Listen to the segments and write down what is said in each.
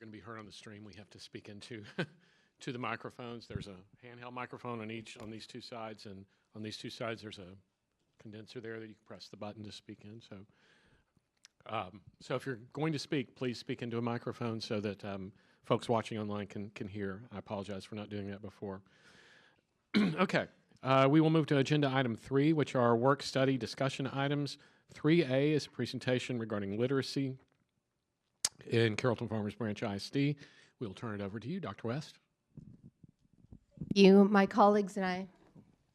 Going to be heard on the stream, we have to speak into to the microphones. There's a handheld microphone on these two sides, and on these two sides there's a condenser there that you can press the button to speak in. So if you're going to speak, please speak into a microphone so that folks watching online can hear. I apologize for not doing that before. Okay, we will move to agenda item 3, which are work study discussion items. 3A is a presentation regarding literacy in Carrollton-Farmers Branch ISD. We'll turn it over to you, Dr. West. You, my colleagues, and I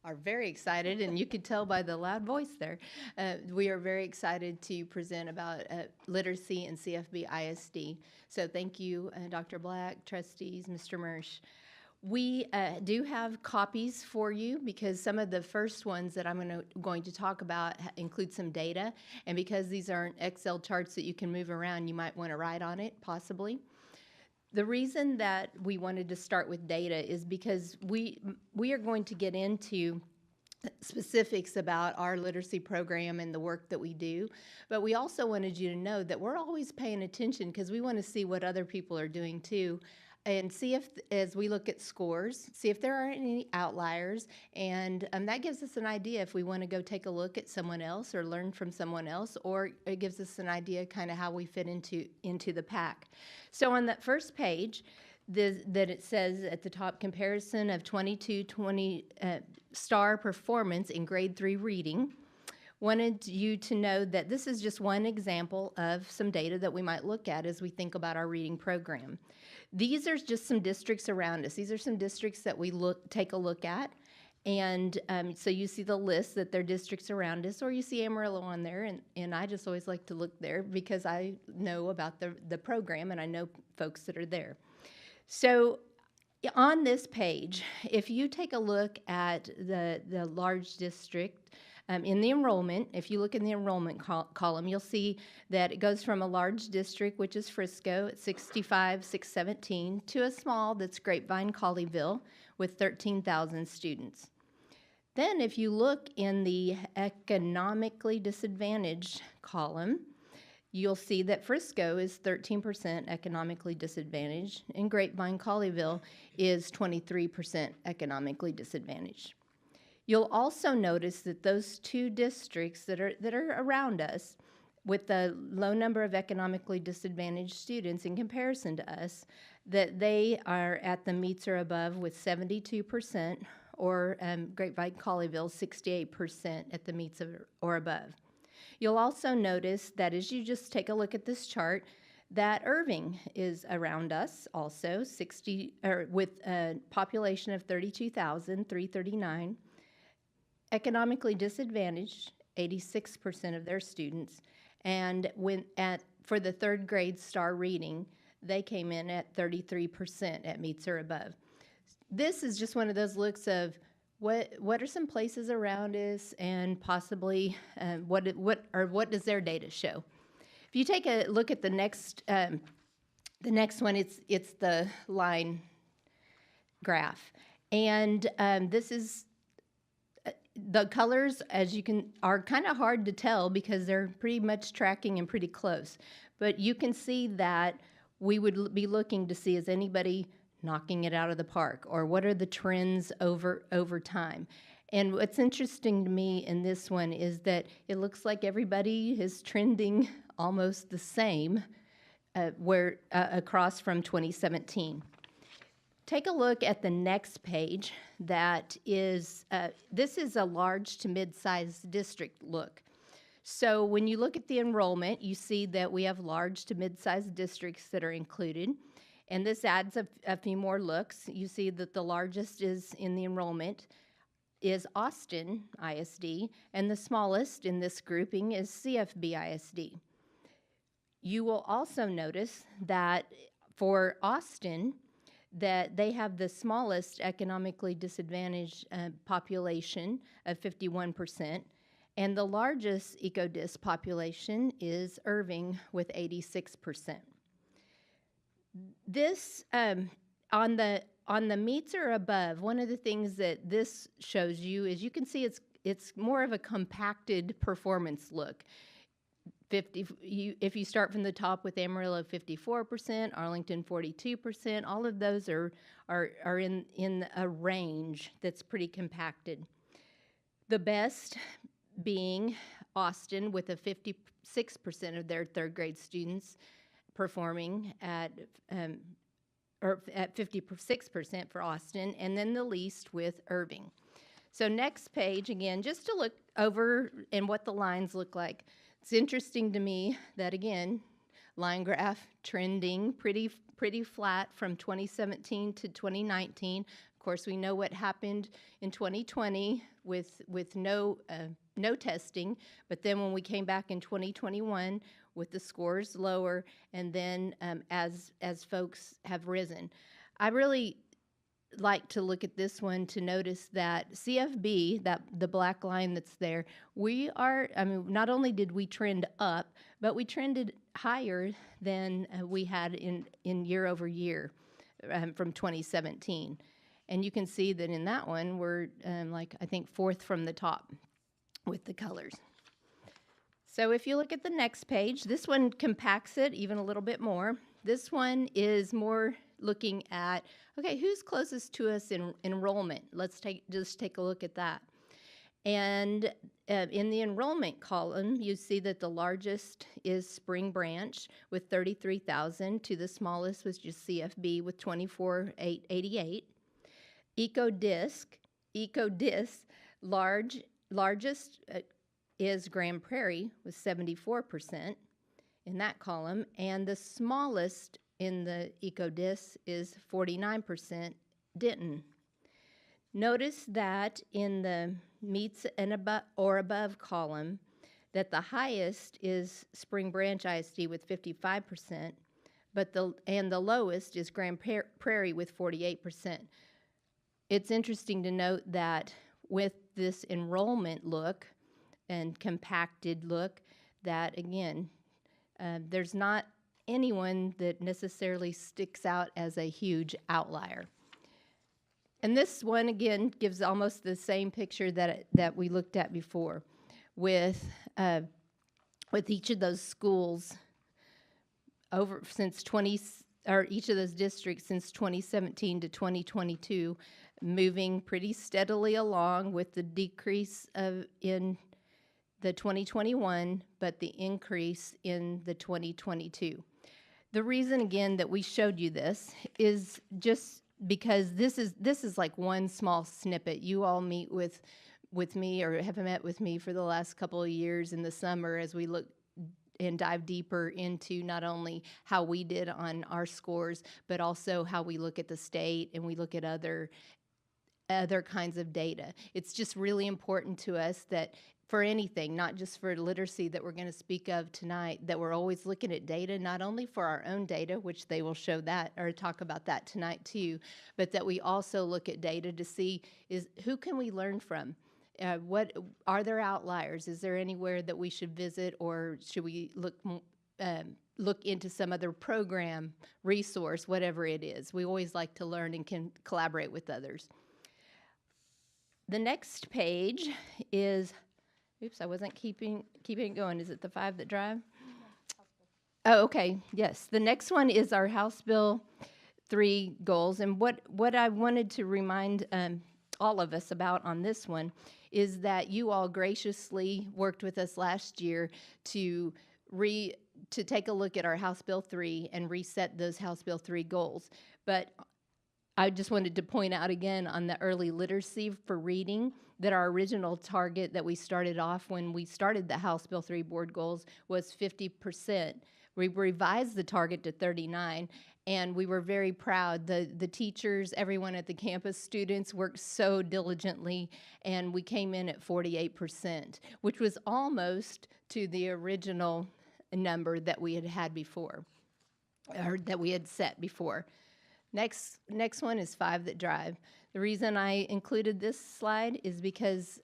are very excited, and you could tell by the loud voice there. We are very excited to present about literacy in CFB ISD. So thank you, Dr. Black, trustees, Mr. Mersch. We do have copies for you because some of the first ones that I'm going to talk about include some data, and because these aren't Excel charts that you can move around, you might want to write on it, possibly. The reason that we wanted to start with data is because we are going to get into specifics about our literacy program and the work that we do, but we also wanted you to know that we're always paying attention because we want to see what other people are doing too, and see if, as we look at scores, see if there are any outliers, and that gives us an idea if we want to go take a look at someone else or learn from someone else, or it gives us an idea kind of how we fit into the pack. So on that first page, that it says at the top, comparison of 2220 star performance in grade 3 reading. Wanted you to know that this is just one example of some data that we might look at as we think about our reading program. These are just some districts around us. These are some districts that we take a look at. And so you see the list that they're districts around us, or you see Amarillo on there, and I just always like to look there because I know about the program and I know folks that are there. So on this page, if you take a look at the large district, in the enrollment, if you look in the enrollment column, you'll see that it goes from a large district, which is Frisco at 65,617, to a small that's Grapevine-Colleyville with 13,000 students. Then if you look in the economically disadvantaged column, you'll see that Frisco is 13% economically disadvantaged and Grapevine-Colleyville is 23% economically disadvantaged. You'll also notice that those two districts that are around us, with the low number of economically disadvantaged students in comparison to us, that they are at the meets or above with 72%, or Grapevine-Colleyville 68% at the meets or above. You'll also notice that as you just take a look at this chart, that Irving is around us also, with a population of 32,339. Economically disadvantaged, 86% of their students, and for the third grade star reading, they came in at 33% at meets or above. This is just one of those looks of what are some places around us, and possibly what does their data show. If you take a look at the next one, it's the line graph, and this is. The colors, as you can, are kind of hard to tell because they're pretty much tracking and pretty close. But you can see that we would be looking to see, is anybody knocking it out of the park, or what are the trends over time. And what's interesting to me in this one is that it looks like everybody is trending almost the same across from 2017. Take a look at the next page. That is, this is a large to mid-sized district look. So when you look at the enrollment, you see that we have large to mid-sized districts that are included. And this adds a few more looks. You see that the largest is in the enrollment is Austin ISD, and the smallest in this grouping is CFB ISD. You will also notice that for Austin, that they have the smallest economically disadvantaged population of 51%, and the largest EcoDis population is Irving with 86%. This, on the meets or above, one of the things that this shows you is you can see it's more of a compacted performance look. if you start from the top with Amarillo 54%, Arlington 42%, all of those are in a range that's pretty compacted. The best being Austin, with a 56% of their third grade students performing at 56% for Austin, and then the least with Irving. So next page, again, just to look over and what the lines look like. It's interesting to me that, again, line graph trending pretty flat from 2017 to 2019. Of course, we know what happened in 2020 with no testing, but then when we came back in 2021 with the scores lower, and then as folks have risen. I really like to look at this one to notice that CFB, that the black line that's there, not only did we trend up, but we trended higher than we had in year over year from 2017. And you can see that in that one, we're I think fourth from the top with the colors. So if you look at the next page, this one compacts it even a little bit more. This one is more looking at, okay, who's closest to us in enrollment? Let's just take a look at that. And in the enrollment column, you see that the largest is Spring Branch with 33,000, to the smallest was just CFB with 24,888. EcoDisc, largest is Grand Prairie with 74% in that column, and the smallest in the EcoDisc is 49%, Denton. Notice that in the meets and above column, that the highest is Spring Branch ISD with 55%, but the lowest is Grand Prairie with 48%. It's interesting to note that with this enrollment look and compacted look, that again, there's not anyone that necessarily sticks out as a huge outlier. And this one, again, gives almost the same picture that we looked at before, with each of those schools each of those districts since 2017 to 2022, moving pretty steadily along with the decrease in the 2021, but the increase in the 2022. The reason, again, that we showed you this is just because this is like one small snippet. You all meet with me or have met with me for the last couple of years in the summer as we look and dive deeper into not only how we did on our scores, but also how we look at the state and we look at other kinds of data. It's just really important to us that for anything, not just for literacy that we're going to speak of tonight, that we're always looking at data, not only for our own data, which they will show that or talk about that tonight too, but that we also look at data to see who can we learn from? What are there outliers? Is there anywhere that we should visit, or should we look into some other program, resource, whatever it is? We always like to learn and can collaborate with others. The next page is, oops, I wasn't keeping it going. Is it the 5 that drive? Oh, okay, yes. The next one is our House Bill 3 goals. And what I wanted to remind all of us about on this one is that you all graciously worked with us last year to take a look at our House Bill 3 and reset those House Bill 3 goals. But I just wanted to point out again on the early literacy for reading that our original target that we started off when we started the House Bill 3 board goals was 50%. We revised the target to 39, and we were very proud. The teachers, everyone at the campus, students worked so diligently, and we came in at 48%, which was almost to the original number that we had before, or that we had set before. Next one is 5 that drive. The reason I included this slide is because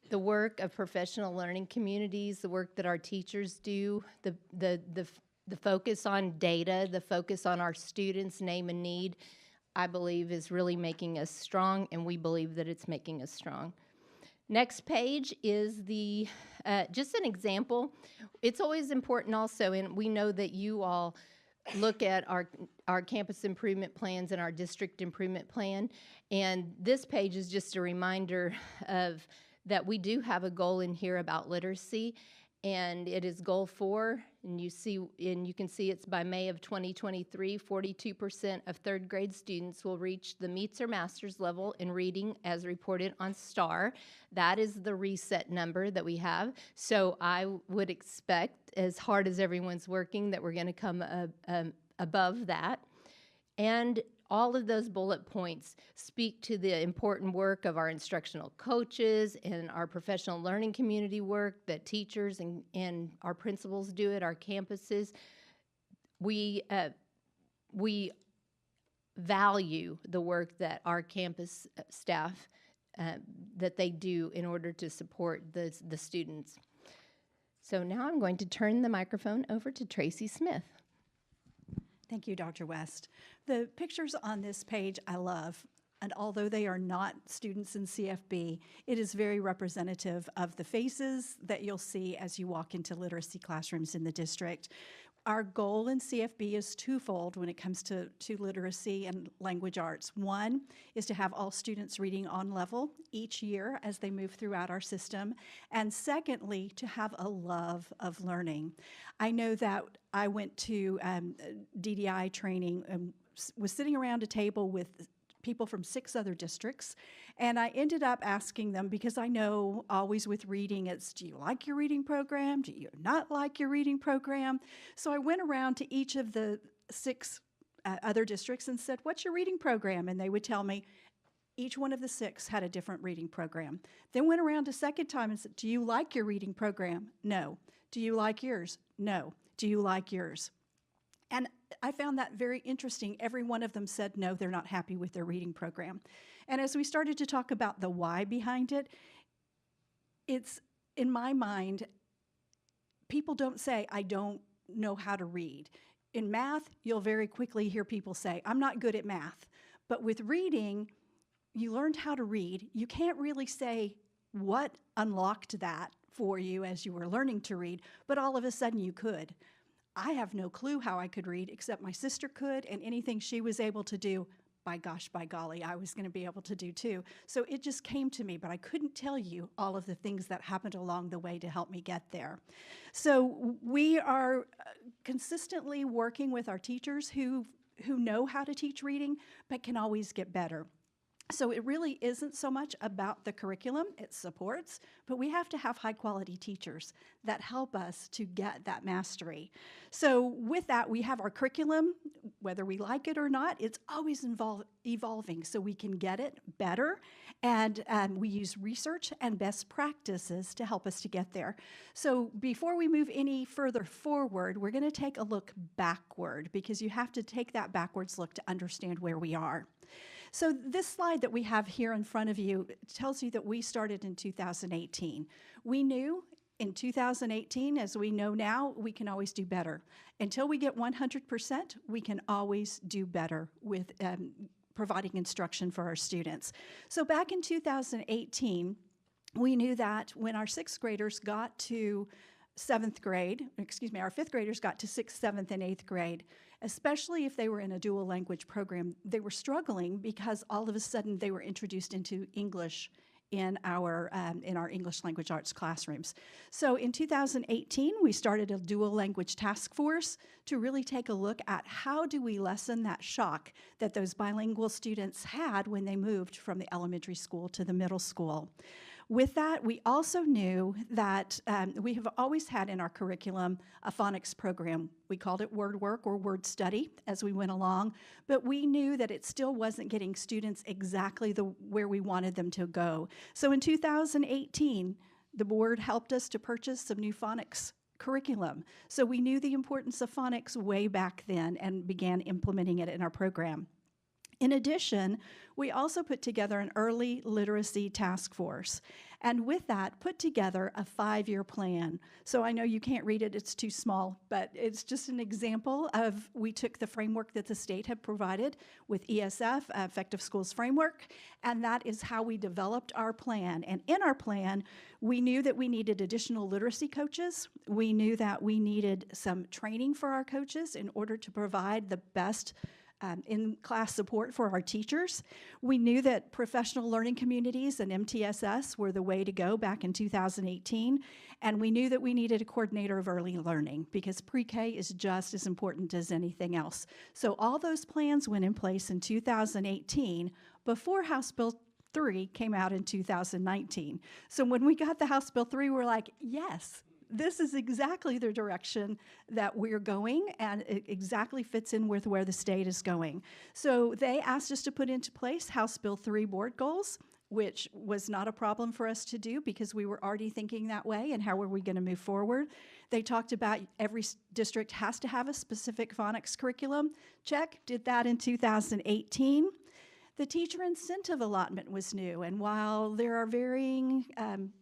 the work of professional learning communities, the work that our teachers do, the focus on data, the focus on our students' name and need, I believe is really making us strong, and we believe that it's making us strong. Next page is the just an example. It's always important also, and we know that you all look at our campus improvement plans and our district improvement plan, and this page is just a reminder of that we do have a goal in here about literacy, and it is goal 4, and you can see it's by May of 2023, 42% of third grade students will reach the meets or master's level in reading as reported on STAR. That is the reset number that we have. So I would expect, as hard as everyone's working, that we're going to come above that. And all of those bullet points speak to the important work of our instructional coaches and our professional learning community work that teachers and our principals do at our campuses. We value the work that our campus staff that they do in order to support the students. So now I'm going to turn the microphone over to Tracy Smith. Thank you, Dr. West. The pictures on this page I love, and although they are not students in CFB, it is very representative of the faces that you'll see as you walk into literacy classrooms in the district. Our goal in CFB is twofold when it comes to literacy and language arts. One is to have all students reading on level each year as they move throughout our system. And secondly, to have a love of learning. I know that I went to DDI training and was sitting around a table with people from 6 other districts, and I ended up asking them, because I know always with reading, it's, do you like your reading program? Do you not like your reading program? So I went around to each of the 6 other districts and said, what's your reading program? And they would tell me each one of the 6 had a different reading program. Then went around a second time and said, do you like your reading program? No. Do you like yours? No. Do you like yours? And I found that very interesting. Every one of them said, no, they're not happy with their reading program. And as we started to talk about the why behind it, it's, in my mind, people don't say, I don't know how to read. In math, you'll very quickly hear people say, I'm not good at math. But with reading, you learned how to read. You can't really say what unlocked that for you as you were learning to read, but all of a sudden you could. I have no clue how I could read, except my sister could, and anything she was able to do, by gosh, by golly, I was going to be able to do too. So it just came to me, but I couldn't tell you all of the things that happened along the way to help me get there. So we are consistently working with our teachers who know how to teach reading, but can always get better. So it really isn't so much about the curriculum it supports, but we have to have high-quality teachers that help us to get that mastery. So with that, we have our curriculum, whether we like it or not, it's always evolving so we can get it better, and we use research and best practices to help us to get there. So before we move any further forward, we're going to take a look backward, because you have to take that backwards look to understand where we are. So this slide that we have here in front of you tells you that we started in 2018. We knew in 2018, as we know now, we can always do better. Until we get 100%, we can always do better with providing instruction for our students. So back in 2018, we knew that when our 6th graders got to 7th grade, our 5th graders got to 6th, 7th, and 8th grade, especially if they were in a dual language program, they were struggling because all of a sudden they were introduced into English in our English language arts classrooms. So in 2018, we started a dual language task force to really take a look at how do we lessen that shock that those bilingual students had when they moved from the elementary school to the middle school. With that, we also knew that we have always had in our curriculum a phonics program. We called it word work or word study as we went along, but we knew that it still wasn't getting students exactly where we wanted them to go. So in 2018, the board helped us to purchase some new phonics curriculum. So we knew the importance of phonics way back then and began implementing it in our program. In addition, we also put together an early literacy task force, and with that, put together a 5-year plan. So I know you can't read it, it's too small, but it's just an example of, we took the framework that the state had provided with ESF, Effective Schools Framework, and that is how we developed our plan. And in our plan, we knew that we needed additional literacy coaches. We knew that we needed some training for our coaches in order to provide the best in-class support for our teachers. We knew that professional learning communities and MTSS were the way to go back in 2018, and we knew that we needed a coordinator of early learning because pre-K is just as important as anything else. So all those plans went in place in 2018 before House Bill 3 came out in 2019. So when we got the House Bill 3, we're like, yes, this is exactly the direction that we're going, and it exactly fits in with where the state is going. So they asked us to put into place House Bill 3 board goals, which was not a problem for us to do because we were already thinking that way and how were we going to move forward. They talked about every district has to have a specific phonics curriculum. Check, did that in 2018. The teacher incentive allotment was new, and while there are varying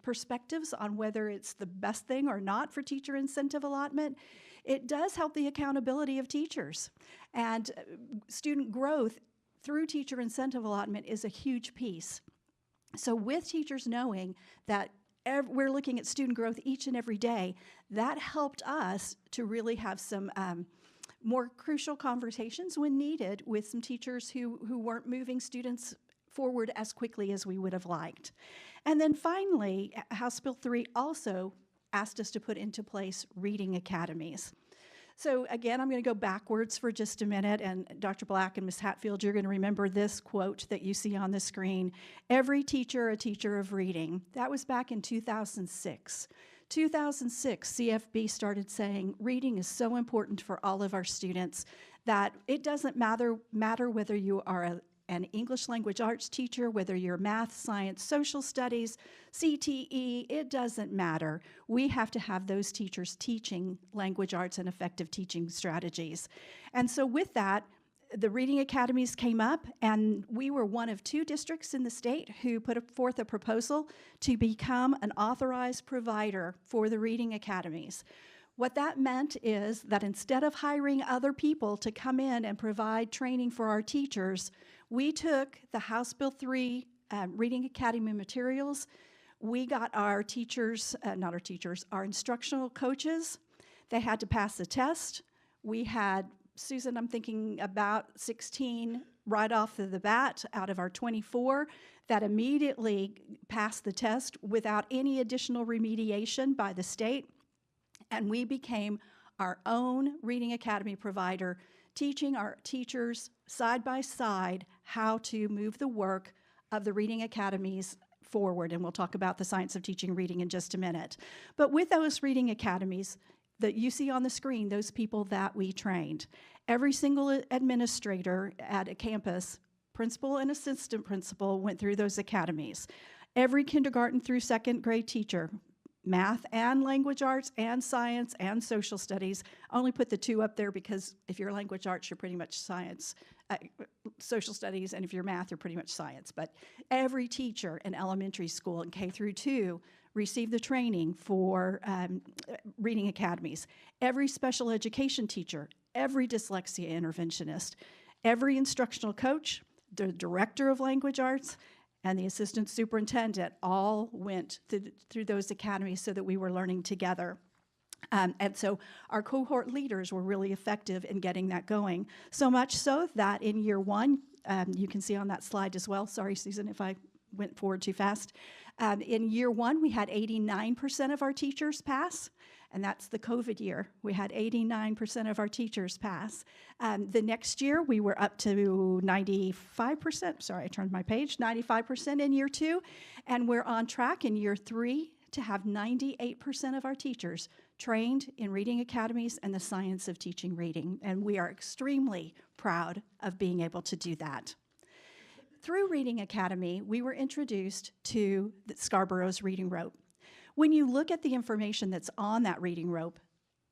perspectives on whether it's the best thing or not for teacher incentive allotment, it does help the accountability of teachers. And student growth through teacher incentive allotment is a huge piece. So with teachers knowing that we're looking at student growth each and every day, that helped us to really have some more crucial conversations when needed with some teachers who weren't moving students forward as quickly as we would have liked. And then finally, House Bill 3 also asked us to put into place reading academies. So again, I'm going to go backwards for just a minute, and Dr. Black and Ms. Hatfield, you're going to remember this quote that you see on the screen, "Every teacher a teacher of reading." That was back in 2006. 2006, CFB started saying reading is so important for all of our students that it doesn't matter whether you are an English language arts teacher, whether you're math, science, social studies, CTE, it doesn't matter. We have to have those teachers teaching language arts and effective teaching strategies. And so with that, the reading academies came up, and we were one of 2 districts in the state who put forth a proposal to become an authorized provider for the reading academies. What that meant is that instead of hiring other people to come in and provide training for our teachers, we took the House Bill 3 Reading Academy materials. We got our teachers, our instructional coaches. They had to pass the test. We had, Susan, I'm thinking about 16 right off of the bat out of our 24 that immediately passed the test without any additional remediation by the state. And we became our own Reading Academy provider, teaching our teachers side by side how to move the work of the Reading Academies forward. And we'll talk about the science of teaching reading in just a minute. But with those Reading Academies that you see on the screen, those people that we trained, every single administrator at a campus, principal and assistant principal, went through those academies. Every kindergarten through 2nd grade teacher, math and language arts and science and social studies. I only put the 2 up there because if you're language arts, you're pretty much science, social studies, and if you're math, you're pretty much science. But every teacher in elementary school in K through 2 received the training for reading academies. Every special education teacher, every dyslexia interventionist, every instructional coach, the director of language arts, and the assistant superintendent all went through those academies so that we were learning together. And so our cohort leaders were really effective in getting that going. So much so that in year 1, you can see on that slide as well, sorry Susan if I went forward too fast. In year 1, we had 89% of our teachers pass, and that's the COVID year. We had 89% of our teachers pass. The next year, we were up to 95%, sorry, I turned my page, 95% in year 2, and we're on track in year 3 to have 98% of our teachers trained in reading academies and the science of teaching reading, and we are extremely proud of being able to do that. Through Reading Academy, we were introduced to Scarborough's Reading Rope. When you look at the information that's on that reading rope,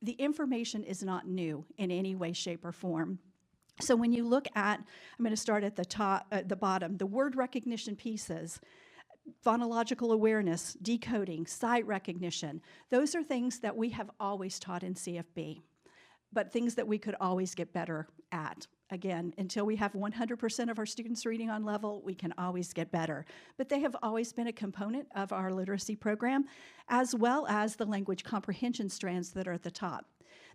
the information is not new in any way, shape, or form. So when you look at, I'm going to start at the top, at the bottom, the word recognition pieces, phonological awareness, decoding, sight recognition, those are things that we have always taught in CFB, but things that we could always get better at. Again, until we have 100% of our students reading on level, we can always get better. But they have always been a component of our literacy program, as well as the language comprehension strands that are at the top.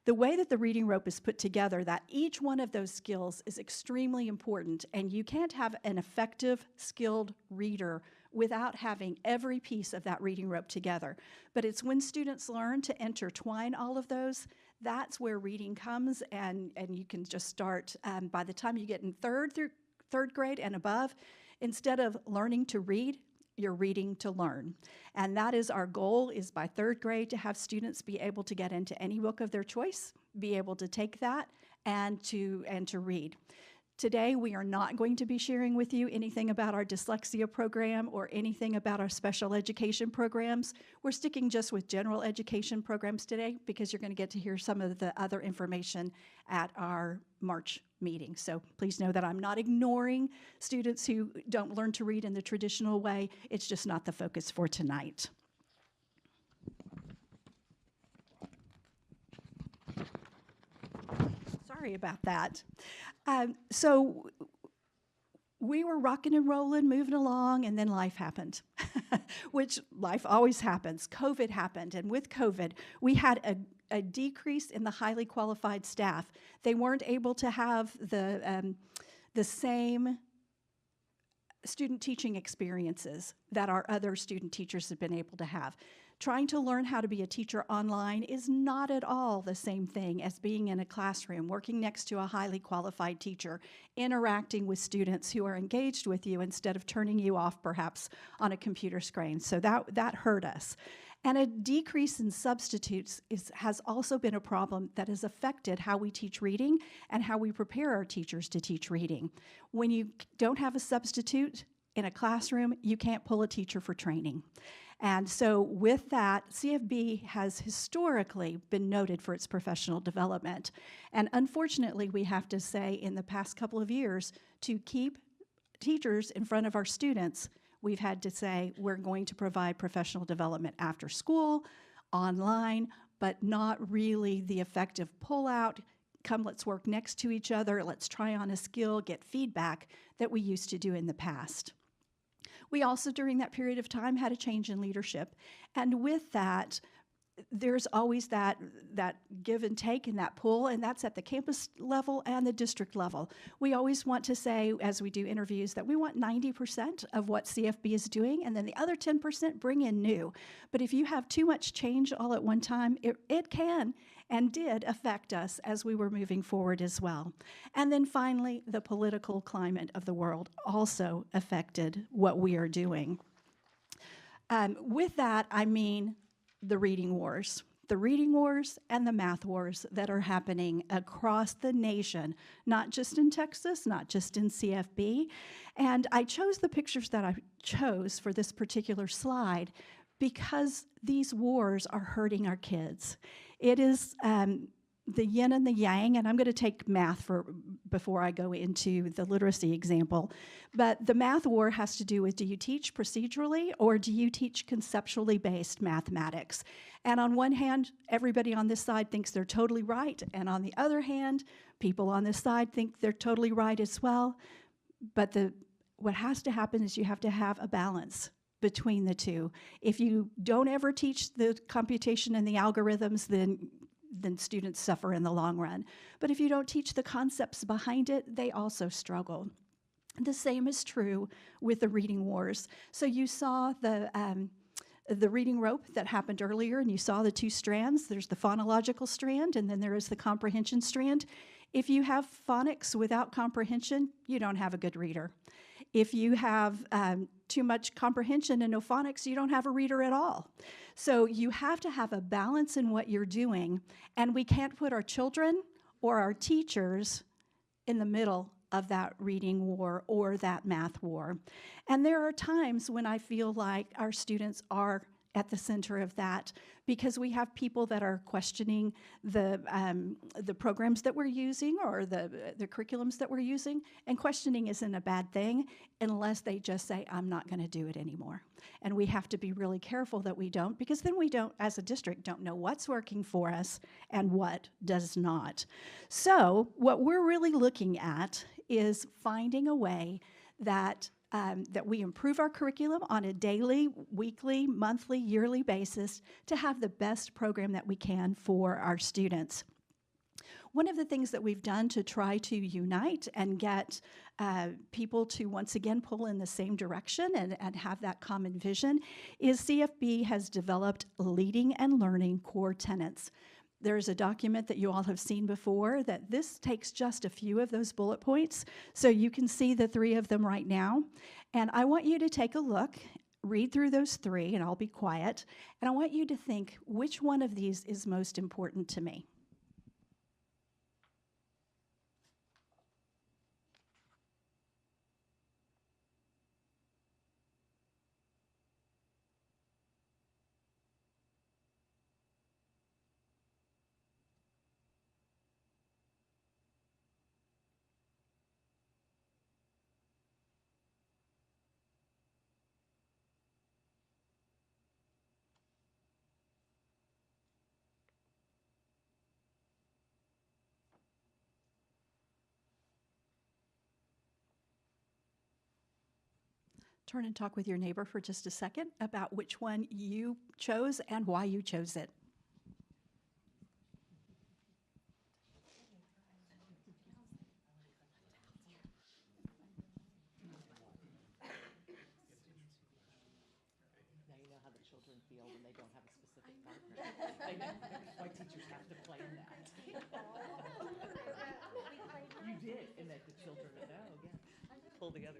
The way that the reading rope is put together, that each one of those skills is extremely important, and you can't have an effective, skilled reader without having every piece of that reading rope together. But it's when students learn to intertwine all of those, that's where reading comes, and you can just start, by the time you get in third grade and above, instead of learning to read, you're reading to learn. And that is our goal, is by third grade to have students be able to get into any book of their choice, be able to take that and to read. Today, we are not going to be sharing with you anything about our dyslexia program or anything about our special education programs. We're sticking just with general education programs today because you're going to get to hear some of the other information at our March meeting. So please know that I'm not ignoring students who don't learn to read in the traditional way. It's just not the focus for tonight. Sorry about that. So we were rocking and rolling, moving along, and then life happened, which life always happens. COVID happened, and with COVID, we had a decrease in the highly qualified staff. They weren't able to have the same student teaching experiences that our other student teachers have been able to have. Trying to learn how to be a teacher online is not at all the same thing as being in a classroom, working next to a highly qualified teacher, interacting with students who are engaged with you instead of turning you off perhaps on a computer screen. So that hurt us. And a decrease in substitutes has also been a problem that has affected how we teach reading and how we prepare our teachers to teach reading. When you don't have a substitute in a classroom, you can't pull a teacher for training. And so with that, CFB has historically been noted for its professional development. And unfortunately, we have to say in the past couple of years, to keep teachers in front of our students, we've had to say we're going to provide professional development after school, online, but not really the effective pull-out, come let's work next to each other, let's try on a skill, get feedback that we used to do in the past. We also, during that period of time, had a change in leadership. And with that, there's always that give and take and that pull, and that's at the campus level and the district level. We always want to say, as we do interviews, that we want 90% of what CFB is doing, and then the other 10% bring in new. But if you have too much change all at one time, it can and did affect us as we were moving forward as well. And then finally, the political climate of the world also affected what we are doing. With that, I mean the reading wars and the math wars that are happening across the nation, not just in Texas, not just in CFB. And I chose the pictures that I chose for this particular slide because these wars are hurting our kids. It is the yin and the yang, and I'm going to take math before I go into the literacy example. But the math war has to do with, do you teach procedurally or do you teach conceptually based mathematics? And on one hand, everybody on this side thinks they're totally right, and on the other hand, people on this side think they're totally right as well. But what has to happen is you have to have a balance between the two. If you don't ever teach the computation and the algorithms, then students suffer in the long run. But if you don't teach the concepts behind it, they also struggle. The same is true with the reading wars. So you saw the reading rope that happened earlier, and you saw the two strands. There's the phonological strand, and then there is the comprehension strand. If you have phonics without comprehension, you don't have a good reader. If you have too much comprehension and no phonics, you don't have a reader at all. So you have to have a balance in what you're doing, and we can't put our children or our teachers in the middle of that reading war or that math war. And there are times when I feel like our students are at the center of that, because we have people that are questioning the programs that we're using or the curriculums that we're using, and questioning isn't a bad thing unless they just say, I'm not going to do it anymore. And we have to be really careful that we don't, because then we don't, as a district, don't know what's working for us and what does not. So what we're really looking at is finding a way that that we improve our curriculum on a daily, weekly, monthly, yearly basis to have the best program that we can for our students. One of the things that we've done to try to unite and get people to once again pull in the same direction and have that common vision is CFB has developed leading and learning core tenets. There's a document that you all have seen before that this takes just a few of those bullet points, so you can see the 3 of them right now. And I want you to take a look, read through those 3, and I'll be quiet, and I want you to think, which one of these is most important to me? Turn and talk with your neighbor for just a second about which one you chose and why you chose it. Now you know how the children feel when they don't have a specific partner. Why teachers have to plan that. You did, and that the children know, yeah. Pull together.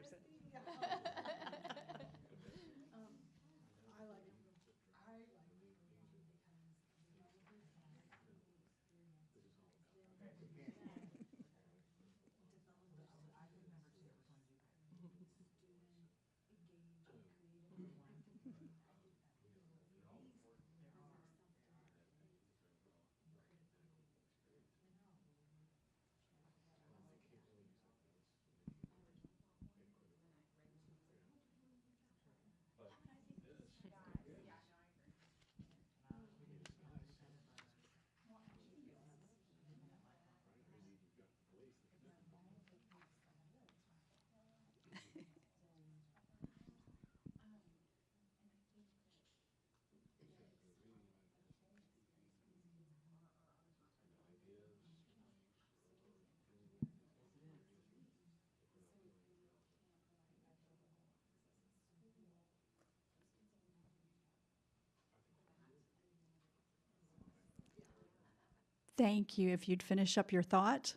Thank you. If you'd finish up your thought.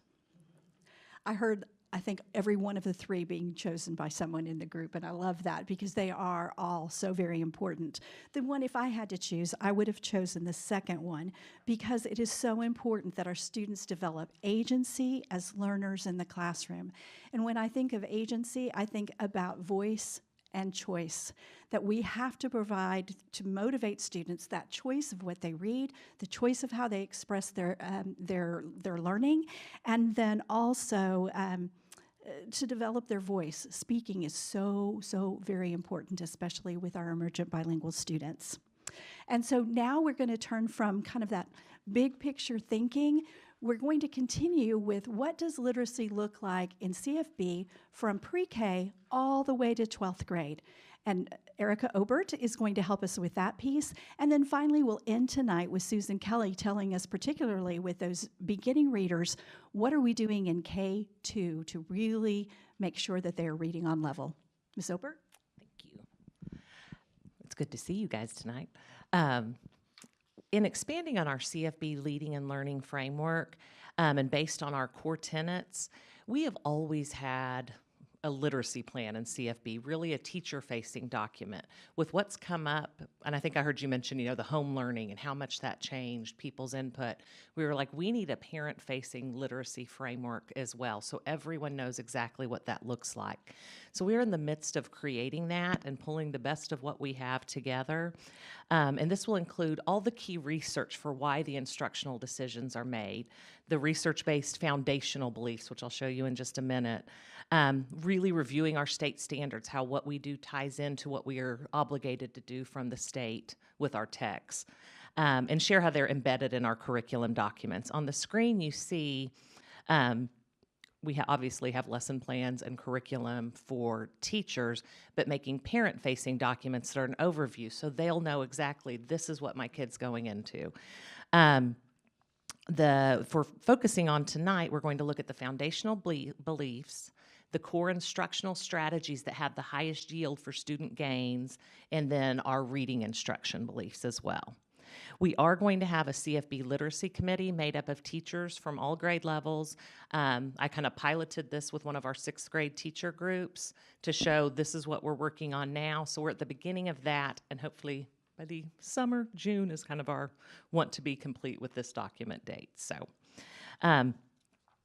I think every one of the 3 being chosen by someone in the group, and I love that because they are all so very important. The one, if I had to choose, I would have chosen the second one because it is so important that our students develop agency as learners in the classroom. And when I think of agency, I think about voice and choice, that we have to provide to motivate students that choice of what they read, the choice of how they express their learning, and then also to develop their voice. Speaking is so very important, especially with our emergent bilingual students. And so now we're going to turn from kind of that big picture thinking. We're going to continue with what does literacy look like in CFB from pre-K all the way to 12th grade. And Erica Obert is going to help us with that piece. And then finally, we'll end tonight with Susan Kelly telling us, particularly with those beginning readers, what are we doing in K2 to really make sure that they are reading on level. Ms. Obert? Thank you. It's good to see you guys tonight. In expanding on our CFB leading and learning framework, and based on our core tenets, we have always had a literacy plan in CFB, really a teacher-facing document with what's come up. And I think I heard you mention, the home learning and how much that changed, people's input. We were like, we need a parent-facing literacy framework as well, so everyone knows exactly what that looks like. So we're in the midst of creating that and pulling the best of what we have together. And this will include all the key research for why the instructional decisions are made, the research-based foundational beliefs, which I'll show you in just a minute, really reviewing our state standards, how what we do ties into what we are obligated to do from the state with our texts, and share how they're embedded in our curriculum documents. On the screen you see we obviously have lesson plans and curriculum for teachers, but making parent-facing documents that are an overview so they'll know exactly this is what my kid's going into. For focusing on tonight, we're going to look at the foundational beliefs, the core instructional strategies that have the highest yield for student gains, and then our reading instruction beliefs as well. We are going to have a CFB literacy committee made up of teachers from all grade levels. I kind of piloted this with one of our 6th grade teacher groups to show this is what we're working on now. So we're at the beginning of that, and hopefully by the summer, June is kind of our want to be complete with this document date. So on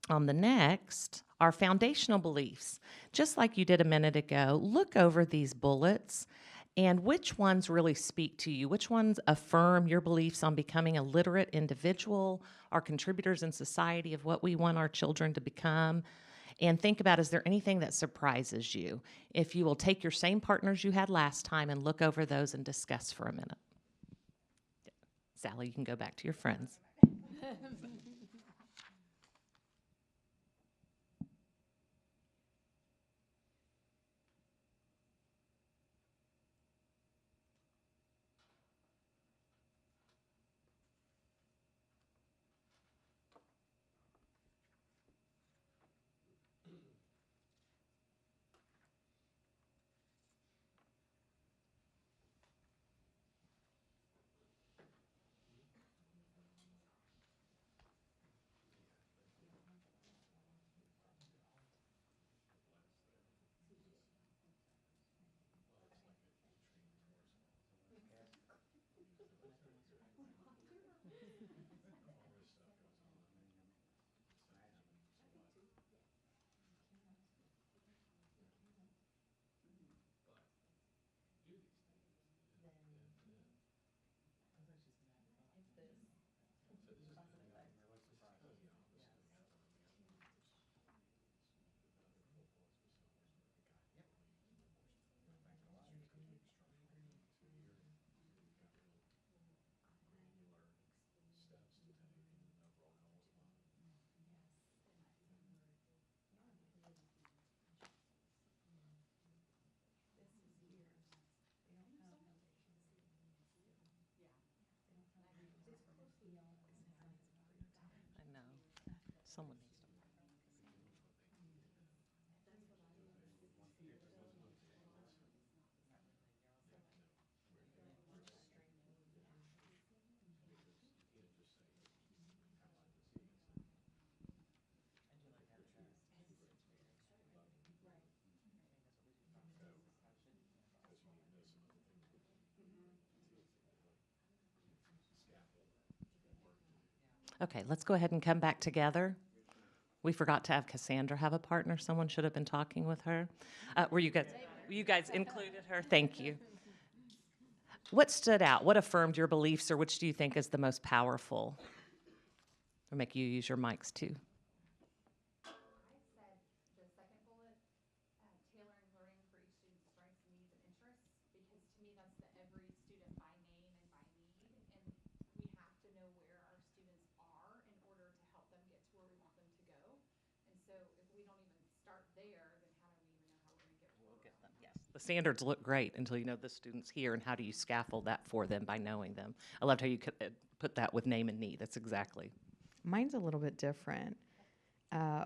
the next, our foundational beliefs. Just like you did a minute ago, look over these bullets and which ones really speak to you? Which ones affirm your beliefs on becoming a literate individual, our contributors in society of what we want our children to become? And think about, is there anything that surprises you? If you will take your same partners you had last time and look over those and discuss for a minute. Sally, you can go back to your friends. I know. Someone needs to. Okay, let's go ahead and come back together. We forgot to have Cassandra have a partner. Someone should have been talking with her. Were you guys included her? Thank you. What stood out? What affirmed your beliefs, or which do you think is the most powerful? Or make you use your mics too. The second bullet, tailoring learning for each student's strengths, needs, and interests, because to me that's the every student by name and by need, and we have to know where our students are in order to help them get to where we want them to go. And so if we don't even start there, then how do we even know how we're going to get where we're going? Yes. The standards look great until you know the students here, and how do you scaffold that for them by knowing them? I loved how you could put that with name and need. That's exactly. Mine's a little bit different.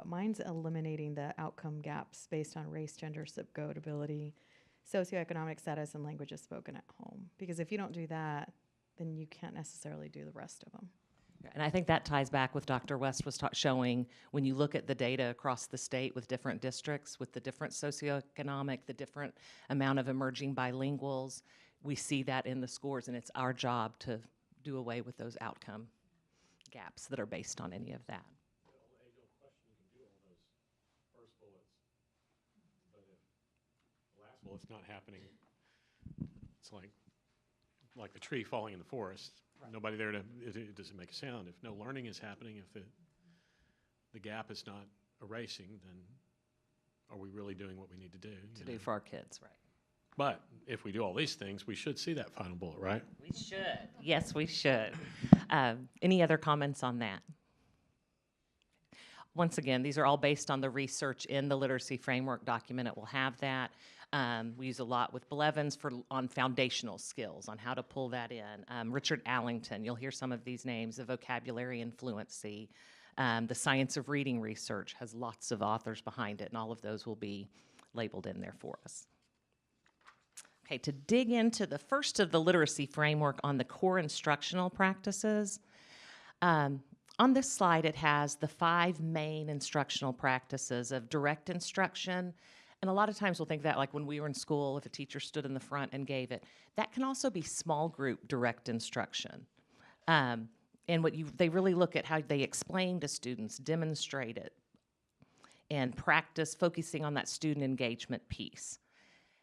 Mine's eliminating the outcome gaps based on race, gender, zip code, ability, socioeconomic status, and languages spoken at home. Because if you don't do that, then you can't necessarily do the rest of them. And I think that ties back with Dr. West was showing when you look at the data across the state with different districts, with the different socioeconomic, the different amount of emerging bilinguals, we see that in the scores, and it's our job to do away with those outcome gaps that are based on any of that. it's not happening. It's like the tree falling in the forest. Right. Nobody there it doesn't make a sound. If no learning is happening, if the gap is not erasing, then are we really doing what we need to do? To do for our kids, right? But if we do all these things, we should see that final bullet, right? We should. Yes, we should. Any other comments on that? Once again, these are all based on the research in the literacy framework document. It will have that. We use a lot with Blevins on foundational skills, on how to pull that in. Richard Allington, you'll hear some of these names, the vocabulary and fluency. The science of reading research has lots of authors behind it, and all of those will be labeled in there for us. Okay, to dig into the first of the literacy framework on the core instructional practices, on this slide it has the 5 main instructional practices of direct instruction. And a lot of times we'll think that like when we were in school, if a teacher stood in the front and gave it, that can also be small group direct instruction. And they really look at how they explain to students, demonstrate it, and practice focusing on that student engagement piece.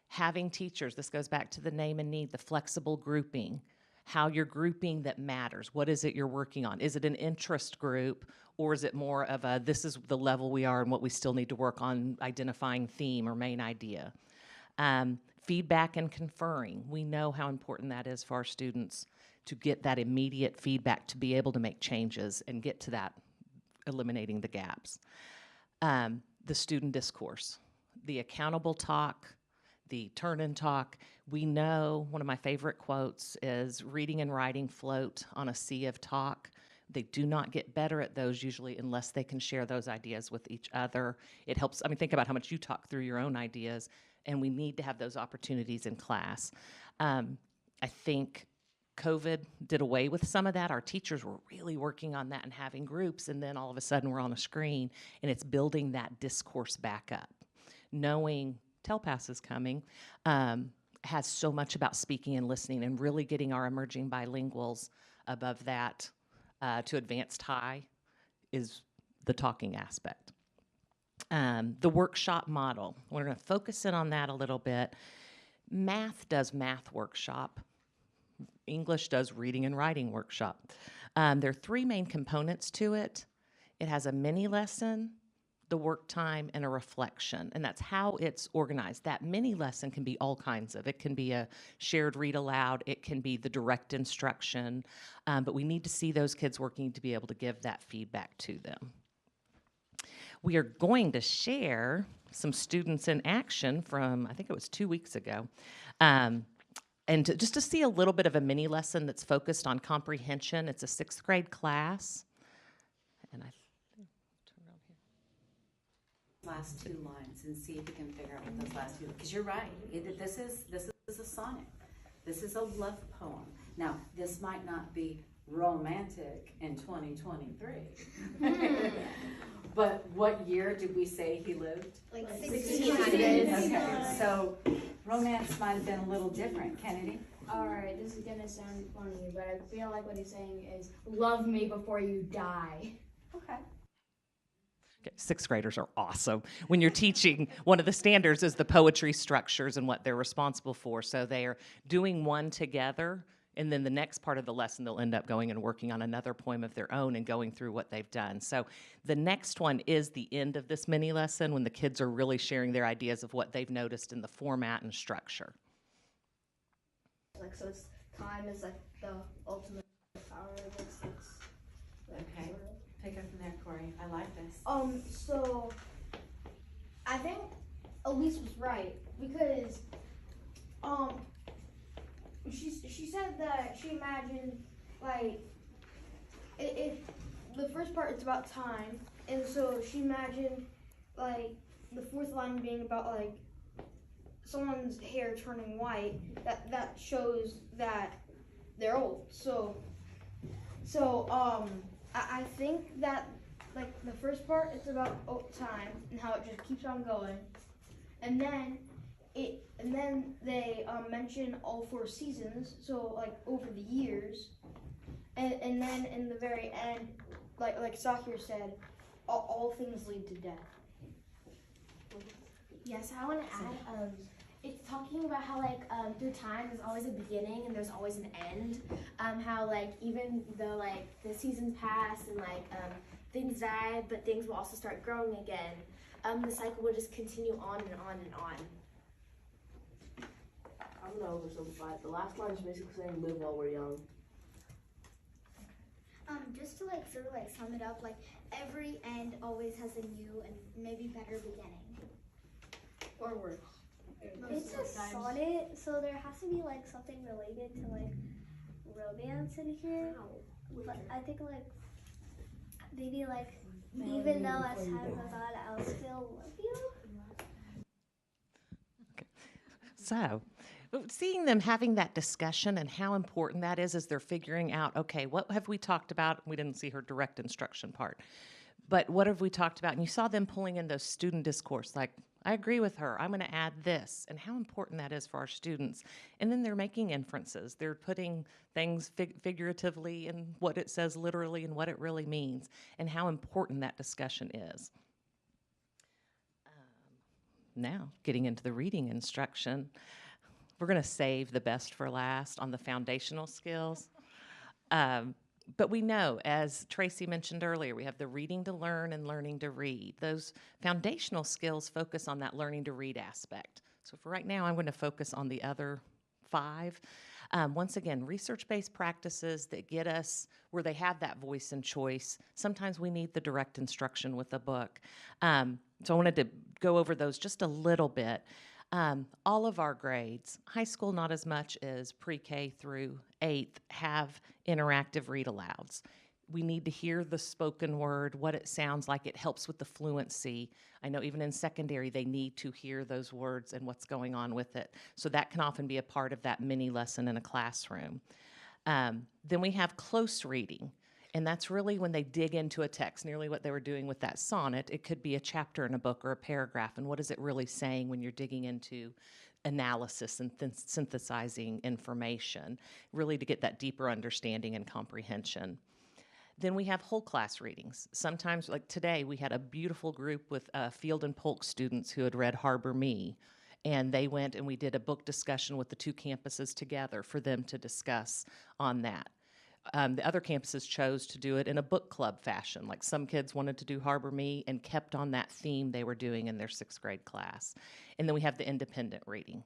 Having teachers, this goes back to the name and need, the flexible grouping, how you're grouping that matters. What is it you're working on? Is it an interest group, or is it more of a, this is the level we are and what we still need to work on, identifying theme or main idea? Feedback and conferring. We know how important that is for our students to get that immediate feedback, to be able to make changes and get to that, eliminating the gaps. The student discourse, the accountable talk, the turn and talk. We know one of my favorite quotes is reading and writing float on a sea of talk. They do not get better at those usually unless they can share those ideas with each other. It helps, I mean, think about how much you talk through your own ideas, and we need to have those opportunities in class. I think COVID did away with some of that. Our teachers were really working on that and having groups, and then all of a sudden we're on a screen, and it's building that discourse back up. Knowing TELPAS is coming, has so much about speaking and listening and really getting our emerging bilinguals above that to advanced high is the talking aspect. The workshop model, we're going to focus in on that a little bit. Math does math workshop. English does reading and writing workshop. There are 3 main components to it. It has a mini lesson, the work time, and a reflection, and that's how it's organized. That mini lesson can be all kinds of. It can be a shared read aloud, it can be the direct instruction, but we need to see those kids working to be able to give that feedback to them. We are going to share some students in action from, I think it was 2 weeks ago, and just to see a little bit of a mini lesson that's focused on comprehension. It's a 6th grade class, and last 2 lines and see if you can figure out what those last 2, because you're right. This is a sonnet. This is a love poem. Now, this might not be romantic in 2023. But what year did we say he lived? Like 1600s. Okay, so romance might have been a little different. Kennedy? Alright, this is gonna sound funny, but I feel like what he's saying is, love me before you die. Okay. Okay, 6th graders are awesome. When you're teaching, one of the standards is the poetry structures and what they're responsible for. So they are doing one together, and then the next part of the lesson, they'll end up going and working on another poem of their own and going through what they've done. So the next one is the end of this mini lesson when the kids are really sharing their ideas of what they've noticed in the format and structure. Like, so it's time is like the ultimate power of this. Okay. Pick up from there, Corey. I like this. So I think Elise was right because she said that she imagined like the first part it's about time, and so she imagined like the 4th line being about like someone's hair turning white. That shows that they're old. So I think that like the first part it's about time and how it just keeps on going, and then they mention all 4 seasons, so like over the years, and then in the very end, like Sakir said, all things lead to death. Yes, I want to add, it's talking about how like through time there's always a beginning and there's always an end. How like even though like the seasons pass and like things die, but things will also start growing again. The cycle will just continue on and on and on. I'm gonna oversimplify it. The last line is basically saying live while we're young. Just to like sort of like sum it up, like every end always has a new and maybe better beginning. Or worse. It's a sonnet, so there has to be like something related to like romance in here. But I think like maybe like even though as time goes on, I'll still love you. So, seeing them having that discussion and how important that is as they're figuring out, okay, what have we talked about? We didn't see her direct instruction part, but what have we talked about? And you saw them pulling in those student discourse, like, I agree with her, I'm going to add this, and how important that is for our students. And then they're making inferences. They're putting things figuratively in what it says literally and what it really means, and how important that discussion is. Now, getting into the reading instruction, we're going to save the best for last on the foundational skills. But we know, as Tracy mentioned earlier, we have the reading to learn and learning to read. Those foundational skills focus on that learning to read aspect. So for right now, I'm going to focus on the other 5. Once again, research-based practices that get us where they have that voice and choice. Sometimes we need the direct instruction with a book. So I wanted to go over those just a little bit. All of our grades, high school not as much as pre-K through 8th, have interactive read-alouds. We need to hear the spoken word, what it sounds like. It helps with the fluency. I know even in secondary, they need to hear those words and what's going on with it. So that can often be a part of that mini lesson in a classroom. Then we have close reading. And that's really when they dig into a text, nearly what they were doing with that sonnet. It could be a chapter in a book or a paragraph, and what is it really saying when you're digging into analysis and synthesizing information, really to get that deeper understanding and comprehension. Then we have whole class readings. Sometimes, like today, we had a beautiful group with Field and Polk students who had read Harbor Me, and they went and we did a book discussion with the 2 campuses together for them to discuss on that. The other campuses chose to do it in a book club fashion. Like some kids wanted to do Harbor Me and kept on that theme they were doing in their 6th grade class. And then we have the independent reading.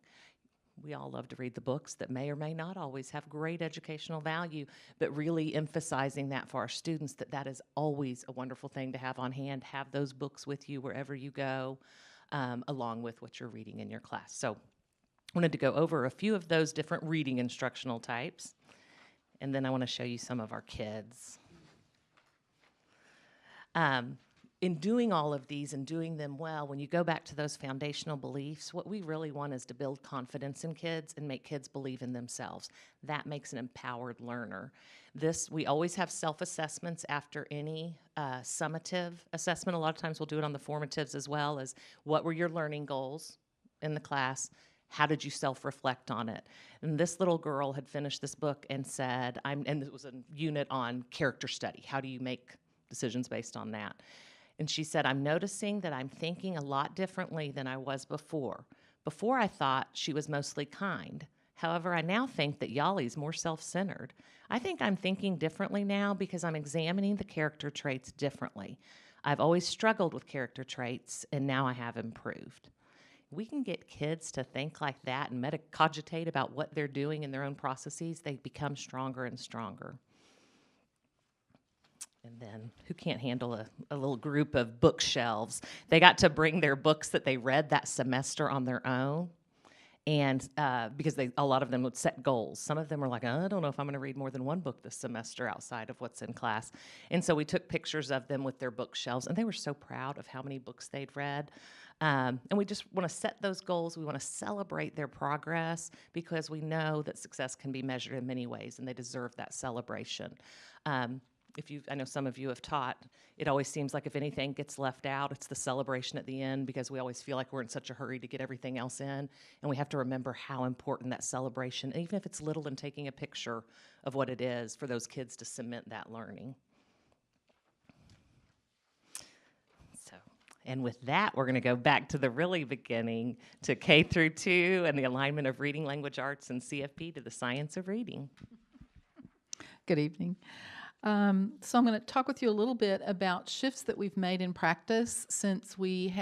We all love to read the books that may or may not always have great educational value, but really emphasizing that for our students, that that is always a wonderful thing to have on hand. Have those books with you wherever you go, along with what you're reading in your class. So I wanted to go over a few of those different reading instructional types. And then I want to show you some of our kids. In doing all of these and doing them well, when you go back to those foundational beliefs, what we really want is to build confidence in kids and make kids believe in themselves. That makes an empowered learner. We always have self-assessments after any summative assessment. A lot of times we'll do it on the formatives as well, as what were your learning goals in the class? How did you self-reflect on it? And this little girl had finished this book and said, and it was a unit on character study. How do you make decisions based on that? And she said, I'm noticing that I'm thinking a lot differently than I was before. Before I thought she was mostly kind. However, I now think that Yali's more self-centered. I think I'm thinking differently now because I'm examining the character traits differently. I've always struggled with character traits, and now I have improved. We can get kids to think like that and metacogitate about what they're doing in their own processes, they become stronger and stronger. And then who can't handle a little group of bookshelves? They got to bring their books that they read that semester on their own. And because a lot of them would set goals. Some of them were like, I don't know if I'm going to read more than 1 book this semester outside of what's in class. And so we took pictures of them with their bookshelves, and they were so proud of how many books they'd read. And we just want to set those goals. We want to celebrate their progress because we know that success can be measured in many ways, and they deserve that celebration. I know some of you have taught, it always seems like if anything gets left out, it's the celebration at the end because we always feel like we're in such a hurry to get everything else in, and we have to remember how important that celebration, even if it's little and taking a picture of what it is, for those kids to cement that learning. And with that, we're going to go back to the really beginning, to K through 2 and the alignment of reading, language arts, and CFP to the science of reading. Good evening. So I'm going to talk with you a little bit about shifts that we've made in practice since we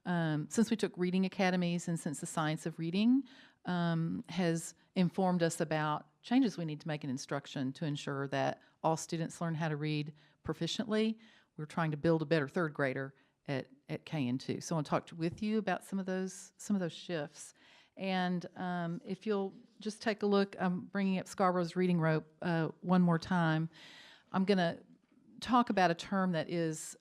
took reading academies and since the science of reading has informed us about changes we need to make in instruction to ensure that all students learn how to read proficiently. We're trying to build a better third grader at K and 2. So I want to talk with you about some of those shifts. And if you'll just take a look, I'm bringing up Scarborough's reading rope one more time. I'm going to talk about a term that is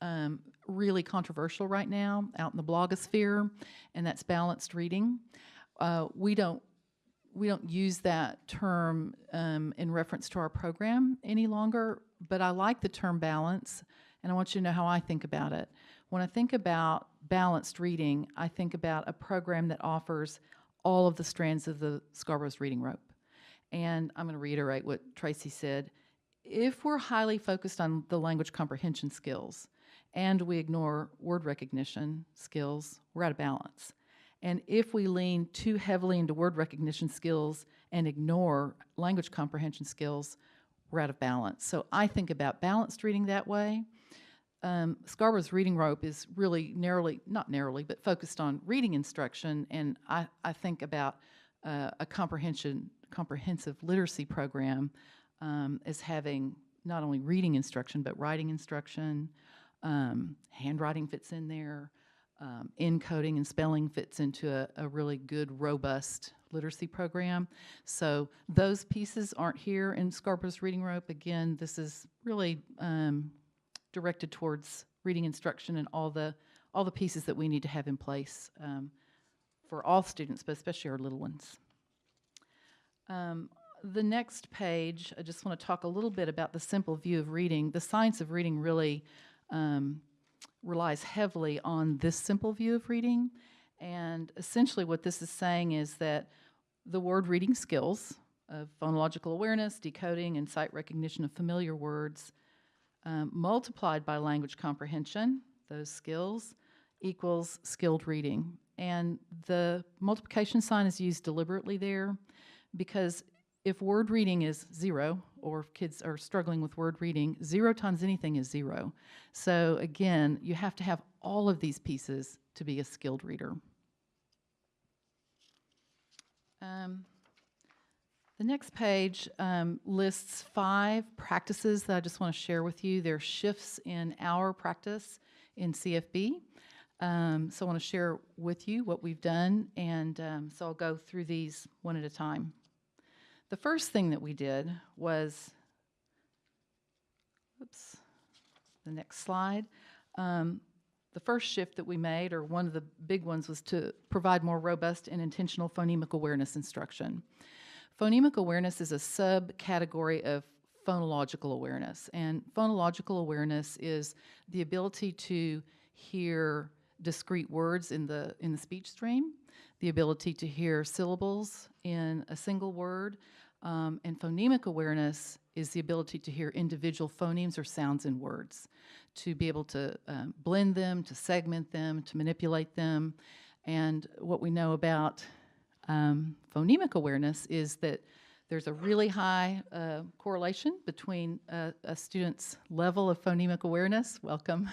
really controversial right now out in the blogosphere, and that's balanced reading. We don't use that term in reference to our program any longer, but I like the term balance, and I want you to know how I think about it. When I think about balanced reading, I think about a program that offers all of the strands of the Scarborough's reading rope. And I'm going to reiterate what Tracy said. If we're highly focused on the language comprehension skills and we ignore word recognition skills, we're out of balance. And if we lean too heavily into word recognition skills and ignore language comprehension skills, we're out of balance. So I think about balanced reading that way. Scarborough's reading rope is really not narrowly, but focused on reading instruction, and I think about a comprehensive literacy program as having not only reading instruction, but writing instruction, handwriting fits in there, encoding and spelling fits into a really good, robust literacy program. So those pieces aren't here in Scarborough's reading rope. Again, this is really directed towards reading instruction and all the pieces that we need to have in place for all students, but especially our little ones. The next page, I just want to talk a little bit about the simple view of reading. The science of reading really relies heavily on this simple view of reading, and essentially what this is saying is that the word reading skills of phonological awareness, decoding, and sight recognition of familiar words multiplied by language comprehension, those skills, equals skilled reading. And the multiplication sign is used deliberately there because if word reading is 0, or if kids are struggling with word reading, 0 times anything is 0. So again, you have to have all of these pieces to be a skilled reader. The next page lists 5 practices that I just want to share with you. They're shifts in our practice in CFB. So I want to share with you what we've done, and so I'll go through these one at a time. The first thing that we did was, the next slide. The first shift that we made, or one of the big ones, was to provide more robust and intentional phonemic awareness instruction. Phonemic awareness is a subcategory of phonological awareness, and phonological awareness is the ability to hear discrete words in the speech stream, the ability to hear syllables in a single word, and phonemic awareness is the ability to hear individual phonemes or sounds in words, to be able to blend them, to segment them, to manipulate them. And what we know about phonemic awareness is that there's a really high correlation between a student's level of phonemic awareness, welcome,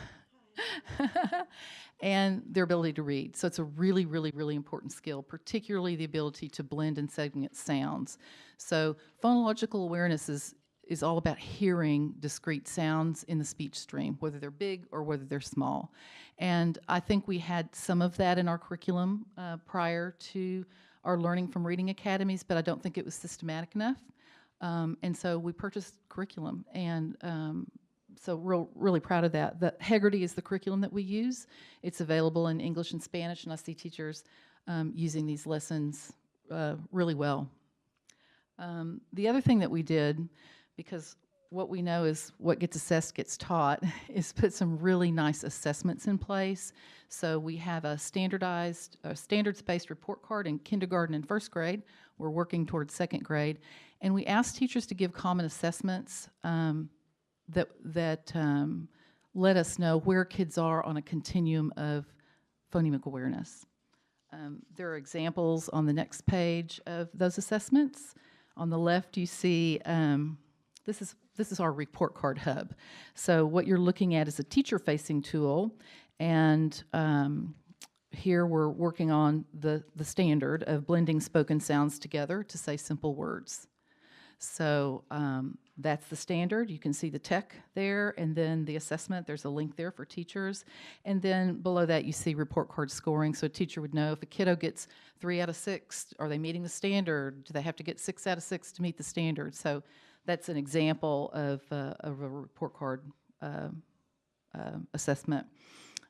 and their ability to read. So it's a really, really, really important skill, particularly the ability to blend and segment sounds. So phonological awareness is all about hearing discrete sounds in the speech stream, whether they're big or whether they're small. And I think we had some of that in our curriculum prior to our learning from reading academies, but I don't think it was systematic enough. And so we purchased curriculum, and so really proud of that. The Hegarty is the curriculum that we use. It's available in English and Spanish, and I see teachers using these lessons really well. The other thing that we did, because what we know is what gets assessed gets taught, is put some really nice assessments in place. So we have a standards-based report card in kindergarten and first grade. We're working towards second grade. And we ask teachers to give common assessments that let us know where kids are on a continuum of phonemic awareness. There are examples on the next page of those assessments. On the left, you see this is our report card hub. So what you're looking at is a teacher-facing tool, and here we're working on the standard of blending spoken sounds together to say simple words. So that's the standard. You can see the tech there, and then the assessment. There's a link there for teachers. And then below that, you see report card scoring. So a teacher would know if a kiddo gets 3 out of 6, are they meeting the standard? Do they have to get 6 out of 6 to meet the standard? So that's an example of a report card assessment.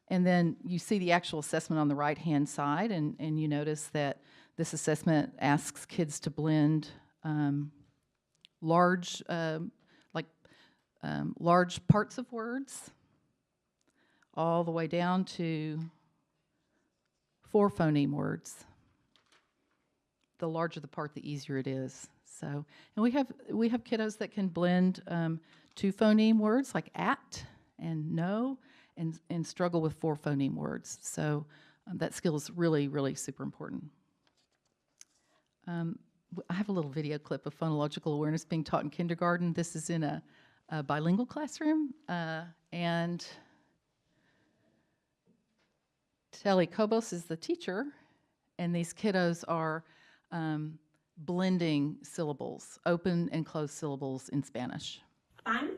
And then you see the actual assessment on the right-hand side, and you notice that this assessment asks kids to blend large parts of words all the way down to 4 phoneme words. The larger the part, the easier it is. So, and we have kiddos that can blend 2 phoneme words like at and no, and struggle with 4 phoneme words. So that skill is really, really super important. I have a little video clip of phonological awareness being taught in kindergarten. This is in a bilingual classroom, and Telly Kobos is the teacher, and these kiddos are blending syllables, open and closed syllables in Spanish. Pan,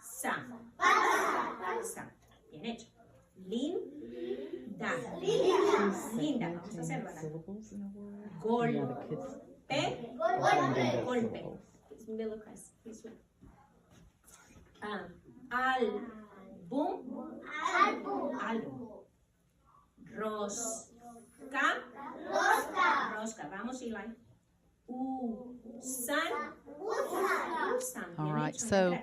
sa. Panza. Bien hecho. Linda. Linda. Vamos a hacerlo. Golpe. Golpe. It's middle crest. This one. Álbum. Álbum. Rosca. Rosca. Vamos, Eli. Usan. All right, so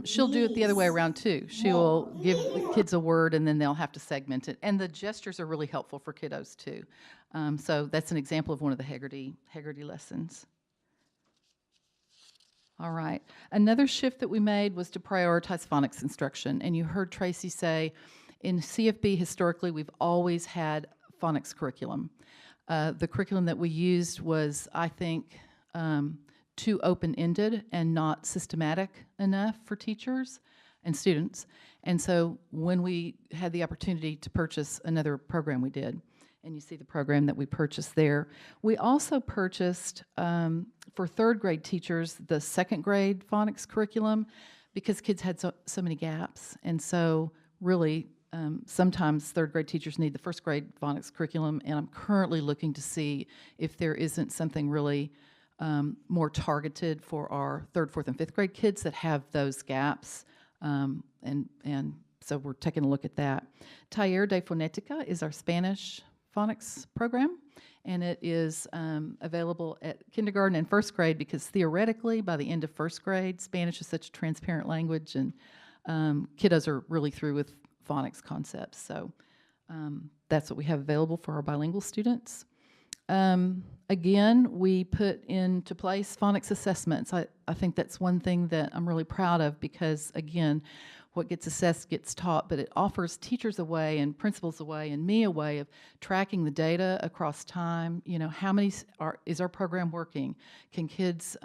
she'll do it the other way around too. She'll give the kids a word and then they'll have to segment it. And the gestures are really helpful for kiddos too. So that's an example of one of the Haggerty lessons. All right, another shift that we made was to prioritize phonics instruction. And you heard Tracy say, in CFB historically, we've always had phonics curriculum. The curriculum that we used was, I think, too open-ended and not systematic enough for teachers and students. And so when we had the opportunity to purchase another program, we did. And you see the program that we purchased there. We also purchased, for 3rd grade teachers, the 2nd grade phonics curriculum because kids had so many gaps. And so really, sometimes 3rd grade teachers need the 1st grade phonics curriculum, and I'm currently looking to see if there isn't something really more targeted for our 3rd, 4th, and 5th grade kids that have those gaps, and so we're taking a look at that. Taller de Fonética is our Spanish phonics program, and it is available at kindergarten and 1st grade because theoretically by the end of 1st grade, Spanish is such a transparent language, and kiddos are really through with phonics concepts. So that's what we have available for our bilingual students. Again, we put into place phonics assessments. I think that's one thing that I'm really proud of because, again, what gets assessed gets taught, but it offers teachers a way and principals a way and me a way of tracking the data across time. You know, how many is our program working? Can kids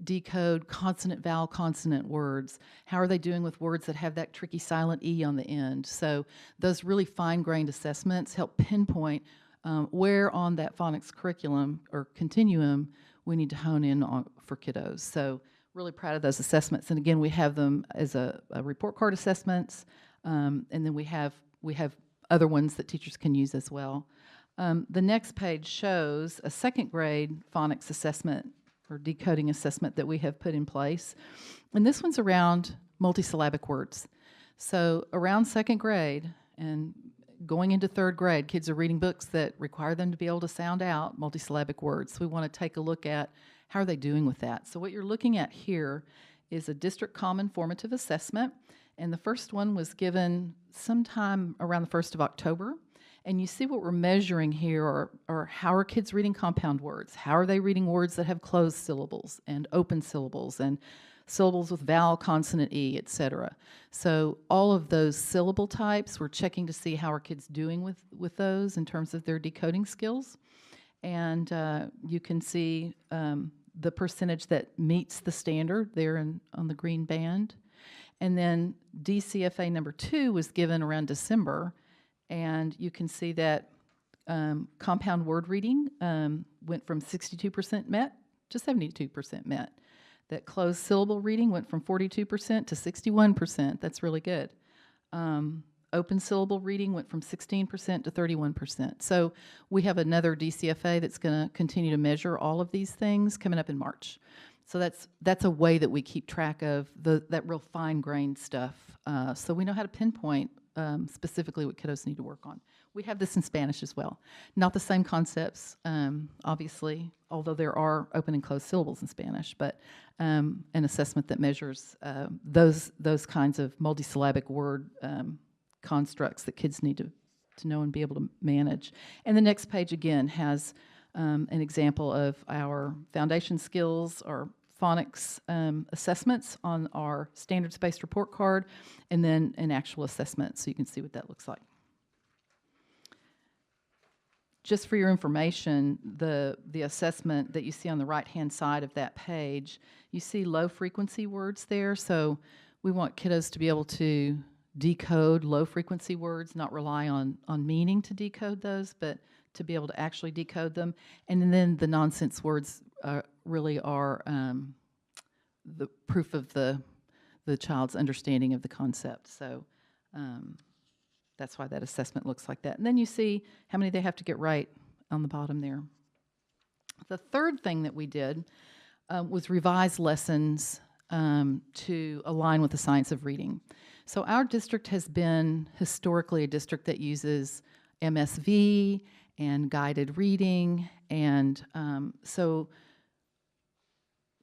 decode consonant, vowel, consonant words? How are they doing with words that have that tricky silent E on the end? So those really fine-grained assessments help pinpoint where on that phonics curriculum or continuum we need to hone in on for kiddos. So really proud of those assessments. And again, we have them as a report card assessments, and then we have other ones that teachers can use as well. The next page shows a 2nd grade phonics assessment or decoding assessment that we have put in place. And this one's around multisyllabic words. So around 2nd grade and going into 3rd grade, kids are reading books that require them to be able to sound out multisyllabic words. So we want to take a look at how are they doing with that. So what you're looking at here is a district common formative assessment, and the first one was given sometime around the 1st of October. And you see what we're measuring here are how are kids reading compound words? How are they reading words that have closed syllables and open syllables? And syllables with vowel, consonant E, etc. So all of those syllable types, we're checking to see how our kids doing with those in terms of their decoding skills. And you can see the percentage that meets the standard there on the green band. And then DCFA number 2 was given around December, and you can see that compound word reading went from 62% met to 72% met. That closed syllable reading went from 42% to 61%. That's really good. Open syllable reading went from 16% to 31%. So we have another DCFA that's going to continue to measure all of these things coming up in March. So that's a way that we keep track of that real fine-grained stuff. So we know how to pinpoint specifically what kiddos need to work on. We have this in Spanish as well. Not the same concepts, obviously, although there are open and closed syllables in Spanish, but an assessment that measures those kinds of multisyllabic word constructs that kids need to know and be able to manage. And the next page, again, has an example of our foundation skills, our phonics assessments on our standards-based report card, and then an actual assessment, so you can see what that looks like. Just for your information, the assessment that you see on the right-hand side of that page, you see low-frequency words there, so we want kiddos to be able to decode low-frequency words, not rely on meaning to decode those, but to be able to actually decode them. And then the nonsense words really are the proof of the child's understanding of the concept. So that's why that assessment looks like that. And then you see how many they have to get right on the bottom there. The third thing that we did was revise lessons to align with the science of reading. So our district has been historically a district that uses MSV and guided reading, and so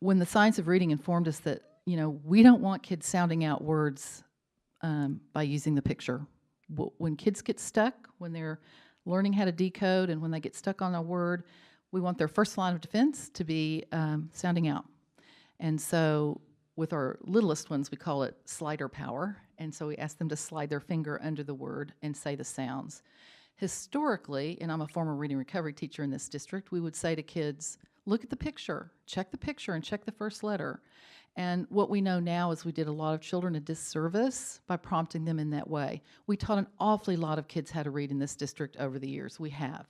when the science of reading informed us that, you know, we don't want kids sounding out words by using the picture. When kids get stuck, when they're learning how to decode and when they get stuck on a word, we want their first line of defense to be sounding out. And so with our littlest ones, we call it slider power. And so we ask them to slide their finger under the word and say the sounds. Historically, and I'm a former reading recovery teacher in this district, we would say to kids, look at the picture, and check the first letter. And what we know now is we did a lot of children a disservice by prompting them in that way. We taught an awfully lot of kids how to read in this district over the years. We have.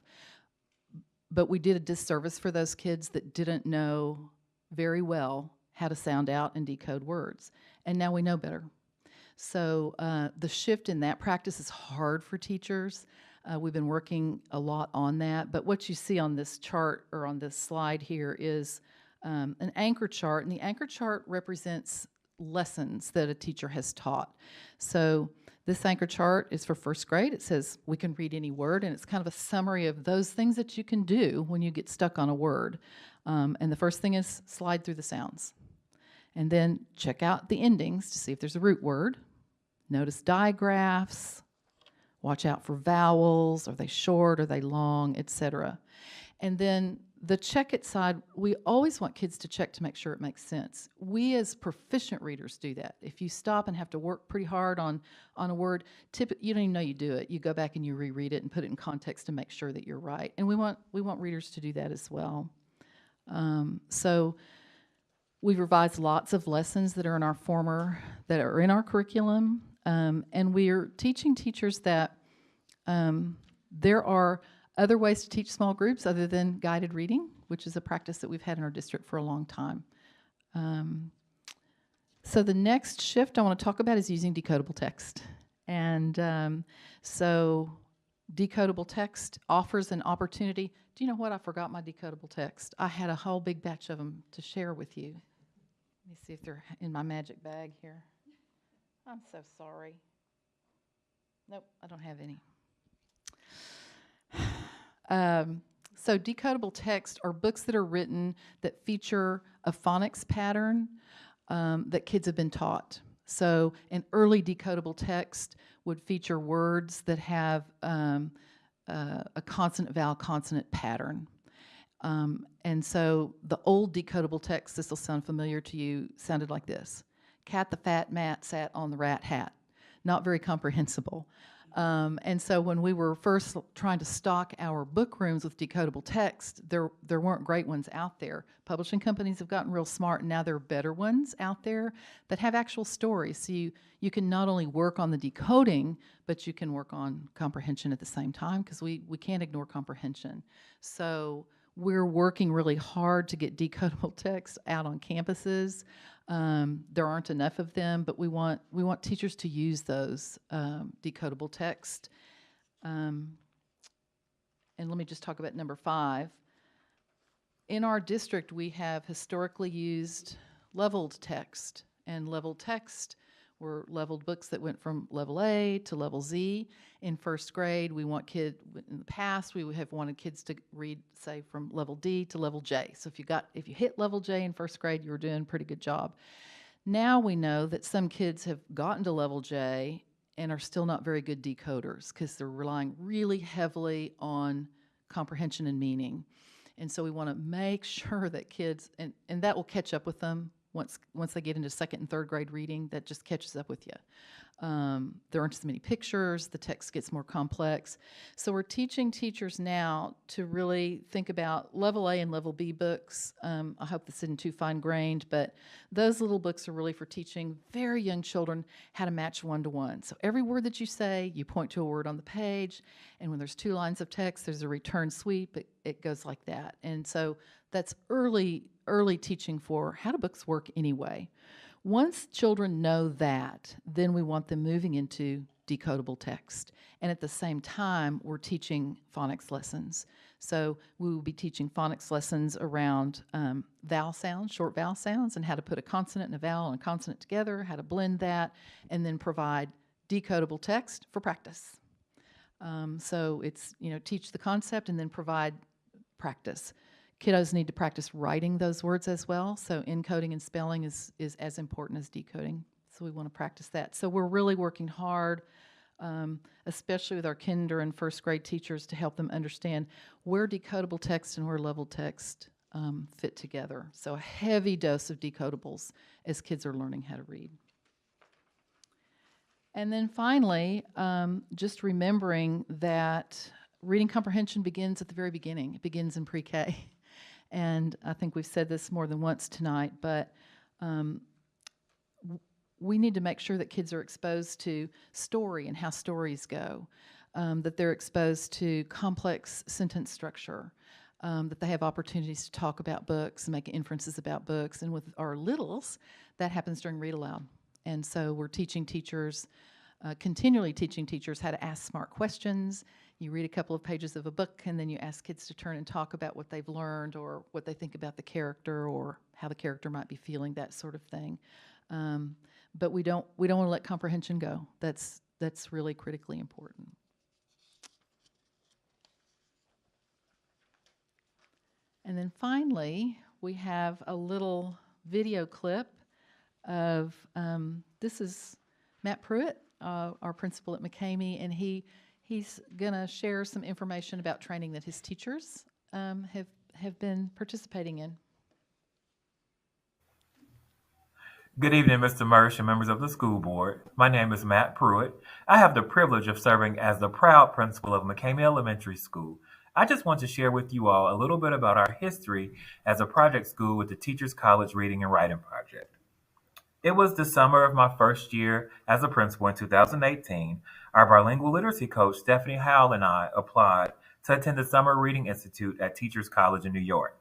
But we did a disservice for those kids that didn't know very well how to sound out and decode words. And now we know better. So the shift in that practice is hard for teachers. We've been working a lot on that. But what you see on this chart or on this slide here is an anchor chart, and the anchor chart represents lessons that a teacher has taught. So this anchor chart is for first grade. It says we can read any word, and it's kind of a summary of those things that you can do when you get stuck on a word. And the first thing is slide through the sounds. And then check out the endings to see if there's a root word. Notice digraphs. Watch out for vowels. Are they short? Are they long? Etc. And then the check it side, we always want kids to check to make sure it makes sense. We as proficient readers do that. If you stop and have to work pretty hard on a word, you don't even know you do it. You go back and you reread it and put it in context to make sure that you're right. And we want readers to do that as well. So we've revised lots of lessons that are in our curriculum, and we're teaching teachers that there are other ways to teach small groups other than guided reading, which is a practice that we've had in our district for a long time. So the next shift I want to talk about is using decodable text. And so decodable text offers an opportunity. Do you know what? I forgot my decodable text. I had a whole big batch of them to share with you. Let me see if they're in my magic bag here. I'm so sorry. Nope, I don't have any. So decodable text are books that are written that feature a phonics pattern that kids have been taught. So an early decodable text would feature words that have a consonant-vowel consonant pattern. And so the old decodable text, this will sound familiar to you, sounded like this. Cat the fat mat sat on the rat hat. Not very comprehensible. And so when we were first trying to stock our book rooms with decodable text, there weren't great ones out there. Publishing companies have gotten real smart, and now there are better ones out there that have actual stories. So you can not only work on the decoding, but you can work on comprehension at the same time, because we can't ignore comprehension. So we're working really hard to get decodable text out on campuses. There aren't enough of them, but we want teachers to use those decodable text. And let me just talk about number 5. In our district, we have historically used leveled text, and leveled text were leveled books that went from level A to level Z. In first grade, in the past, we would have wanted kids to read, say, from level D to level J. So if you hit level J in first grade, you were doing a pretty good job. Now we know that some kids have gotten to level J and are still not very good decoders, because they're relying really heavily on comprehension and meaning. And so we want to make sure that kids, and that will catch up with them once they get into second and third grade reading, that just catches up with you. There aren't as many pictures, the text gets more complex. So we're teaching teachers now to really think about level A and level B books. I hope this isn't too fine-grained, but those little books are really for teaching very young children how to match one-to-one. So every word that you say, you point to a word on the page, and when there's 2 lines of text, there's a return sweep. It goes like that. And so that's early teaching for how do books work anyway. Once children know that, then we want them moving into decodable text. And at the same time, we're teaching phonics lessons. So we will be teaching phonics lessons around vowel sounds, short vowel sounds, and how to put a consonant and a vowel and a consonant together, how to blend that, and then provide decodable text for practice. So it's, teach the concept and then provide practice. Kiddos need to practice writing those words as well, so encoding and spelling is as important as decoding. So we want to practice that. So we're really working hard, especially with our kinder and first grade teachers, to help them understand where decodable text and where leveled text fit together. So a heavy dose of decodables as kids are learning how to read. And then finally, just remembering that reading comprehension begins at the very beginning. It begins in pre-K. And I think we've said this more than once tonight, but we need to make sure that kids are exposed to story and how stories go, that they're exposed to complex sentence structure, that they have opportunities to talk about books and make inferences about books. And with our littles, that happens during read aloud. And so we're teaching teachers, continually teaching teachers how to ask smart questions. You read a couple of pages of a book, and then you ask kids to turn and talk about what they've learned or what they think about the character or how the character might be feeling, that sort of thing. But we don't want to let comprehension go. That's really critically important. And then finally, we have a little video clip of, this is Matt Pruitt, our principal at McCamey, and he's going to share some information about training that his teachers have been participating in. Good evening, Mr. Mursh and members of the school board. My name is Matt Pruitt. I have the privilege of serving as the proud principal of McCamey Elementary School. I just want to share with you all a little bit about our history as a project school with the Teachers College Reading and Writing Project. It was the summer of my first year as a principal in 2018. Our bilingual literacy coach, Stephanie Howell, and I applied to attend the Summer Reading Institute at Teachers College in New York.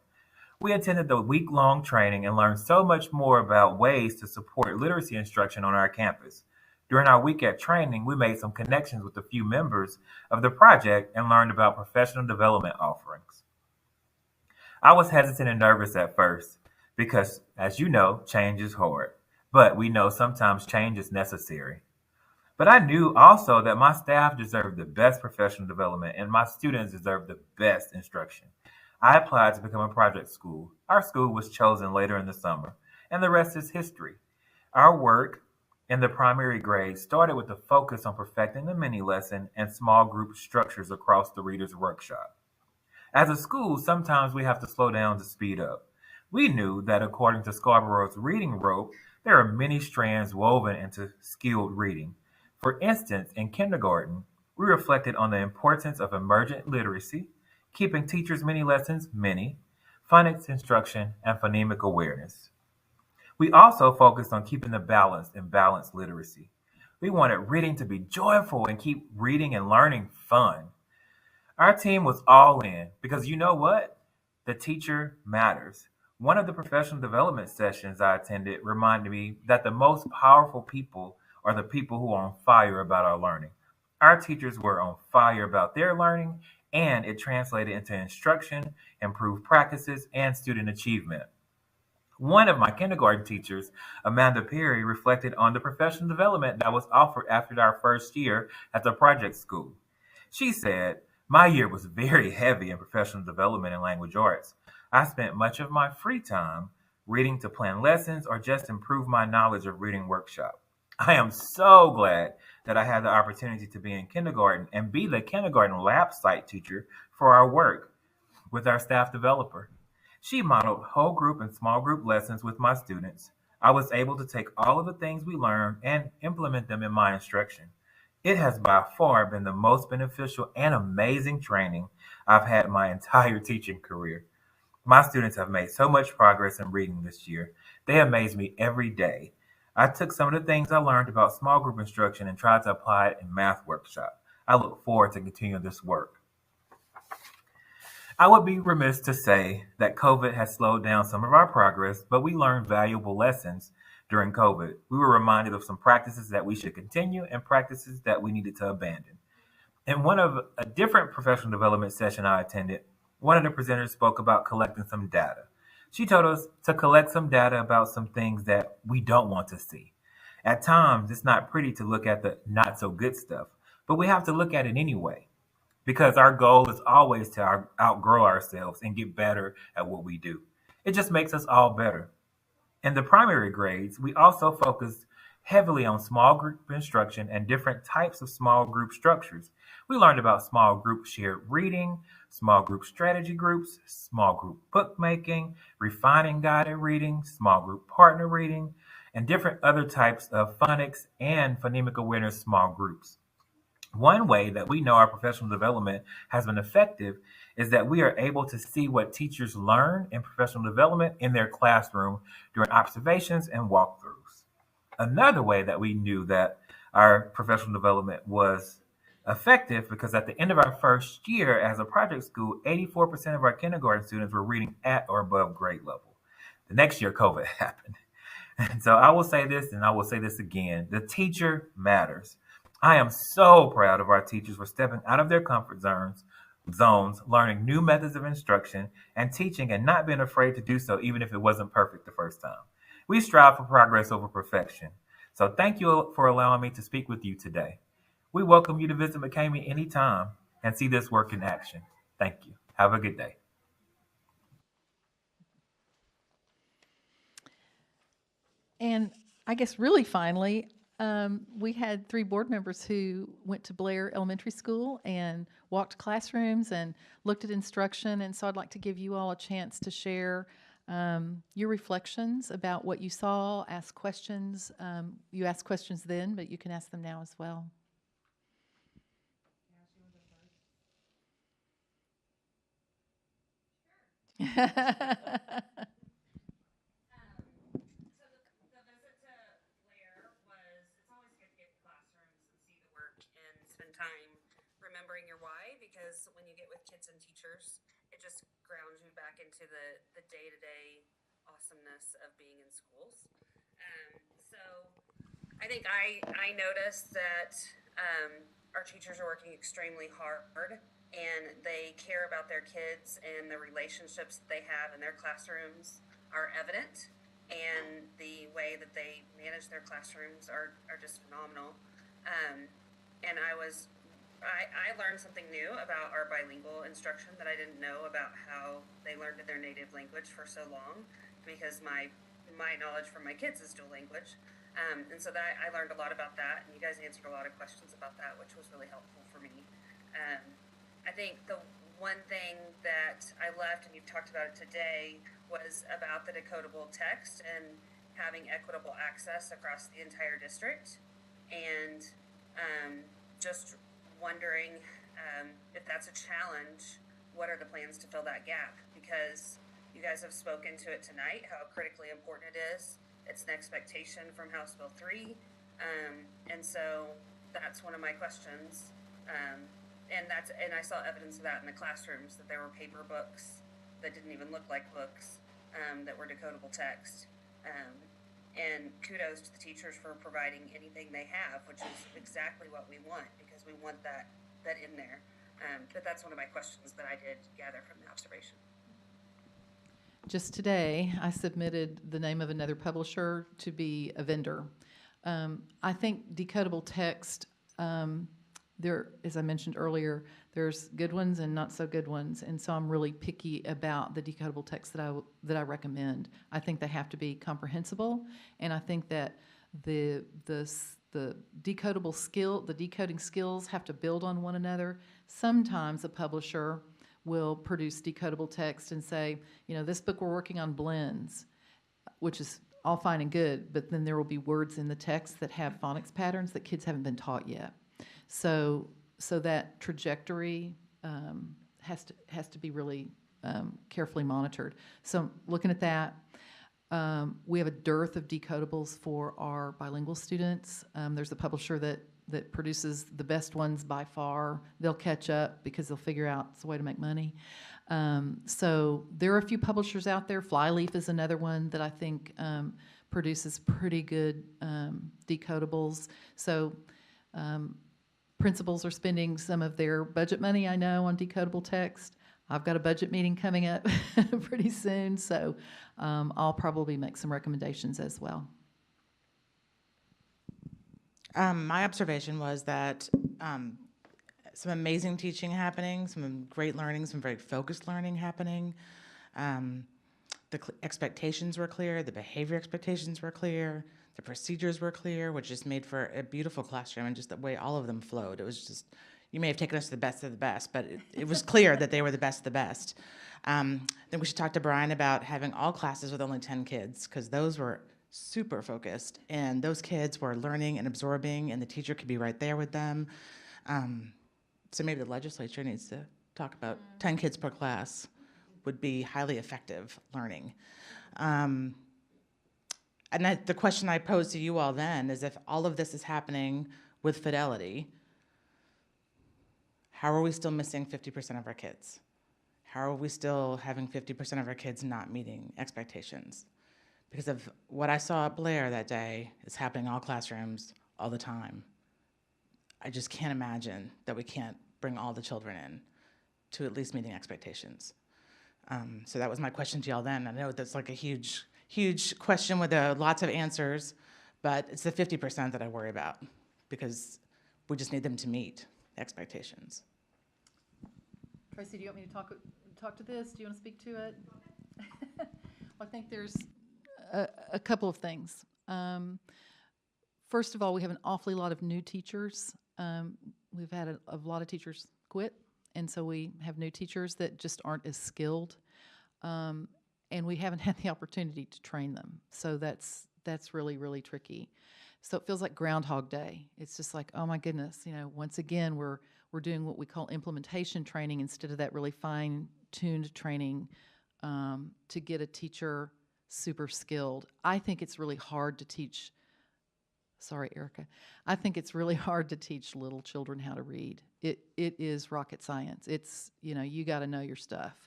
We attended the week-long training and learned so much more about ways to support literacy instruction on our campus. During our week at training, we made some connections with a few members of the project and learned about professional development offerings. I was hesitant and nervous at first because, as you know, change is hard. But we know sometimes change is necessary. But I knew also that my staff deserved the best professional development and my students deserved the best instruction. I applied to become a project school. Our school was chosen later in the summer, and the rest is history. Our work in the primary grade started with a focus on perfecting the mini lesson and small group structures across the reader's workshop. As a school, sometimes we have to slow down to speed up. We knew that according to Scarborough's reading rope, there are many strands woven into skilled reading. For instance, in kindergarten, we reflected on the importance of emergent literacy, keeping teachers' mini lessons mini, phonics instruction, and phonemic awareness. We also focused on keeping the balance in balanced literacy. We wanted reading to be joyful and keep reading and learning fun. Our team was all in because you know what? The teacher matters. One of the professional development sessions I attended reminded me that the most powerful people are the people who are on fire about our learning. Our teachers were on fire about their learning, and it translated into instruction, improved practices, and student achievement. One of my kindergarten teachers, Amanda Perry, reflected on the professional development that was offered after our first year at the project school. She said, "My year was very heavy in professional development and language arts. I spent much of my free time reading to plan lessons or just improve my knowledge of reading workshop. I am so glad that I had the opportunity to be in kindergarten and be the kindergarten lab site teacher for our work with our staff developer. She modeled whole group and small group lessons with my students. I was able to take all of the things we learned and implement them in my instruction. It has by far been the most beneficial and amazing training I've had in my entire teaching career. My students have made so much progress in reading this year. They amaze me every day. I took some of the things I learned about small group instruction and tried to apply it in math workshop. I look forward to continuing this work." I would be remiss to say that COVID has slowed down some of our progress, but we learned valuable lessons during COVID. We were reminded of some practices that we should continue and practices that we needed to abandon. In one of a different professional development session I attended, one of the presenters spoke about collecting some data. She told us to collect some data about some things that we don't want to see. At times, it's not pretty to look at the not so good stuff, but we have to look at it anyway because our goal is always to outgrow ourselves and get better at what we do. It just makes us all better. In the primary grades, we also focused heavily on small group instruction and different types of small group structures. We learned about small group shared reading, small group strategy groups, small group bookmaking, refining guided reading, small group partner reading, and different other types of phonics and phonemic awareness small groups. One way that we know our professional development has been effective is that we are able to see what teachers learn in professional development in their classroom during observations and walkthroughs. Another way that we knew that our professional development was effective because at the end of our first year as a project school, 84% of our kindergarten students were reading at or above grade level. The next year, COVID happened. And so I will say this and I will say this again. The teacher matters. I am so proud of our teachers for stepping out of their comfort zones, learning new methods of instruction and teaching and not being afraid to do so even if it wasn't perfect the first time. We strive for progress over perfection. So thank you for allowing me to speak with you today. We welcome you to visit McCamey anytime and see this work in action. Thank you. Have a good day. And I guess really finally, we had 3 board members who went to Blair Elementary School and walked classrooms and looked at instruction. And so I'd like to give you all a chance to share your reflections about what you saw, ask questions. You asked questions then, but you can ask them now as well. Time remembering your why, because when you get with kids and teachers, it just grounds you back into the day-to-day awesomeness of being in schools. So I think I noticed that our teachers are working extremely hard and they care about their kids, and the relationships that they have in their classrooms are evident, and the way that they manage their classrooms are just phenomenal. And I learned something new about our bilingual instruction that I didn't know about how they learned in their native language for so long, because my knowledge from my kids is dual language. And so that I learned a lot about that, and you guys answered a lot of questions about that, which was really helpful for me. I think the one thing that I left, and you've talked about it today, was about the decodable text and having equitable access across the entire district. And just wondering if that's a challenge, what are the plans to fill that gap? Because you guys have spoken to it tonight, how critically important it is. It's an expectation from House Bill 3. And so that's one of my questions. And I saw evidence of that in the classrooms, that there were paper books that didn't even look like books, that were decodable text. And kudos to the teachers for providing anything they have, which is exactly what we want, because we want that in there. But that's one of my questions that I did gather from the observation. Just today, I submitted the name of another publisher to be a vendor. I think decodable text, there, as I mentioned earlier, there's good ones and not so good ones, and so I'm really picky about the decodable text that I recommend. I think they have to be comprehensible, and I think that the decodable skill, the decoding skills have to build on one another. Sometimes a publisher will produce decodable text and say, you know, this book we're working on blends, which is all fine and good, but then there will be words in the text that have phonics patterns that kids haven't been taught yet. So that trajectory has to be really carefully monitored. So looking at that, we have a dearth of decodables for our bilingual students. There's a publisher that produces the best ones by far. They'll catch up because they'll figure out it's a way to make money. So there are a few publishers out there. Flyleaf is another one that I think produces pretty good decodables. So principals are spending some of their budget money, I know, on decodable text. I've got a budget meeting coming up pretty soon, so I'll probably make some recommendations as well. My observation was that some amazing teaching happening, some great learning, some very focused learning happening. The expectations were clear, the behavior expectations were clear, the procedures were clear, which just made for a beautiful classroom, and just the way all of them flowed. It was just, you may have taken us to the best of the best, but it was clear that they were the best of the best. Then we should talk to Brian about having all classes with only 10 kids, because those were super focused, and those kids were learning and absorbing, and the teacher could be right there with them. So maybe the legislature needs to talk about 10 kids per class would be highly effective learning. And the question I pose to you all then is, if all of this is happening with fidelity, how are we still missing 50% of our kids? How are we still having 50% of our kids not meeting expectations? Because of what I saw at Blair that day is happening in all classrooms all the time. I just can't imagine that we can't bring all the children in to at least meeting expectations. So that was my question to y'all then. I know that's like a huge question with lots of answers, but it's the 50% that I worry about, because we just need them to meet expectations. Tracy, do you want me to talk to this? Do you want to speak to it? Well, I think there's a couple of things. First of all, we have an awfully lot of new teachers. We've had a lot of teachers quit, and so we have new teachers that just aren't as skilled, and we haven't had the opportunity to train them. So that's really, really tricky. So it feels like Groundhog Day. It's just like, oh my goodness, you know, once again, we're doing what we call implementation training instead of that really fine-tuned training to get a teacher super skilled. I think it's really hard to teach. Sorry, Erica. I think it's really hard to teach little children how to read. It is rocket science. It's, you know, you got to know your stuff.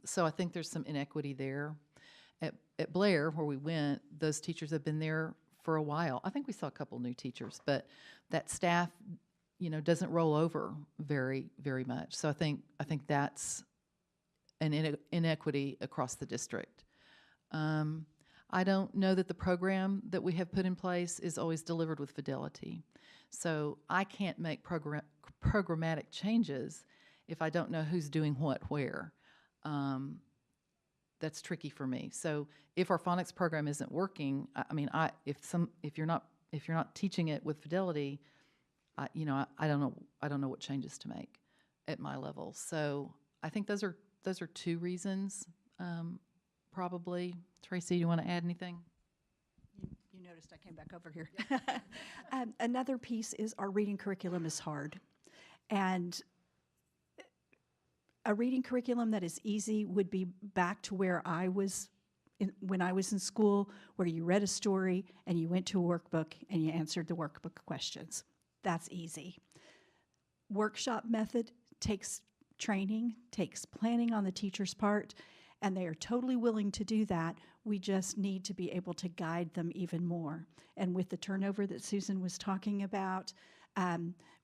So I think there's some inequity there. At Blair, where we went, those teachers have been there for a while. I think we saw a couple new teachers, but that staff, you know, doesn't roll over very, very much. So I think that's an inequity across the district. I don't know that the program that we have put in place is always delivered with fidelity. So I can't make programmatic changes if I don't know who's doing what where. That's tricky for me. So if our phonics program isn't working, if you're not teaching it with fidelity, I don't know what changes to make. at my level. So I think those are two reasons, probably. Tracy, do you want to add anything? You noticed I came back over here. Another piece is our reading curriculum is hard. And a reading curriculum that is easy would be back to where I was when I was in school, where you read a story and you went to a workbook and you answered the workbook questions. That's easy. Workshop method takes training, takes planning on the teacher's part, and they are totally willing to do that. We just need to be able to guide them even more. And with the turnover that Susan was talking about,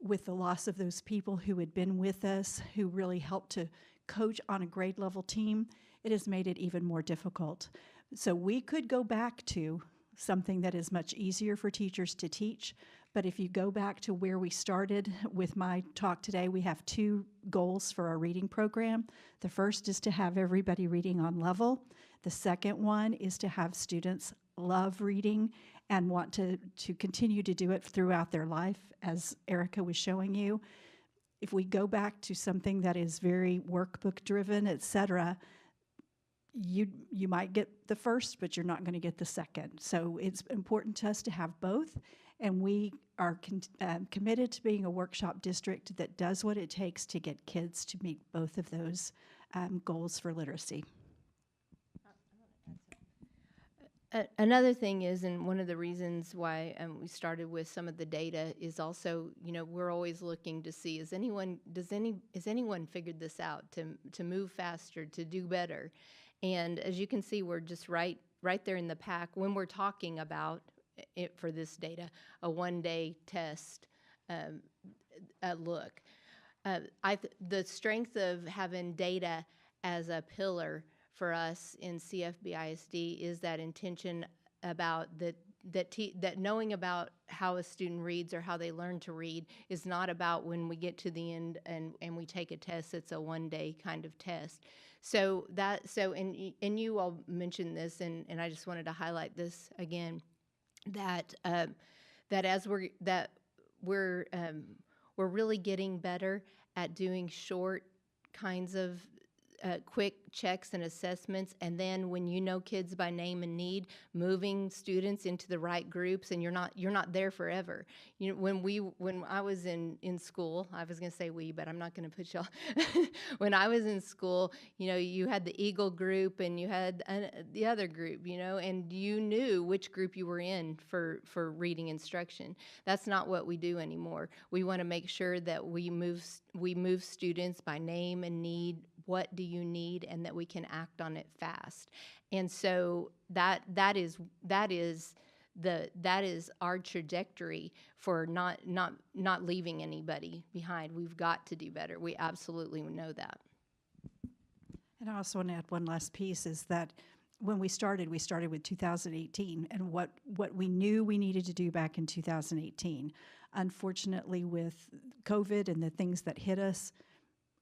with the loss of those people who had been with us, who really helped to coach on a grade level team, it has made it even more difficult. So we could go back to something that is much easier for teachers to teach, but if you go back to where we started with my talk today, we have 2 goals for our reading program. The first is to have everybody reading on level. The second one is to have students love reading and want to continue to do it throughout their life, as Erica was showing you. If we go back to something that is very workbook driven, et cetera, you might get the first, but you're not going to get the second. So it's important to us to have both, and we are committed to being a workshop district that does what it takes to get kids to meet both of those goals for literacy. Another thing is, and one of the reasons why we started with some of the data is also, we're always looking to see, has anyone figured this out to move faster, to do better? And as you can see, we're just right there in the pack when we're talking about it for this data, a one-day test look. The strength of having data as a pillar for us in CFB ISD is that intention about that knowing about how a student reads or how they learn to read is not about when we get to the end and we take a test. It's a one-day kind of test. And you all mentioned this, and I just wanted to highlight this again, that we're really getting better at doing short kinds of quick checks and assessments, and then when you know kids by name and need, moving students into the right groups, and you're not there forever. When I was in school, I was going to say we, but I'm not going to put y'all. When I was in school, you had the Eagle group and you had the other group, and you knew which group you were in for reading instruction. That's not what we do anymore. We want to make sure that we move students by name and need. What do you need, and that we can act on it fast. And so that is our trajectory for not leaving anybody behind. We've got to do better. We absolutely know that. And I also want to add one last piece is that when we started with 2018 and what we knew we needed to do back in 2018. Unfortunately, with COVID and the things that hit us,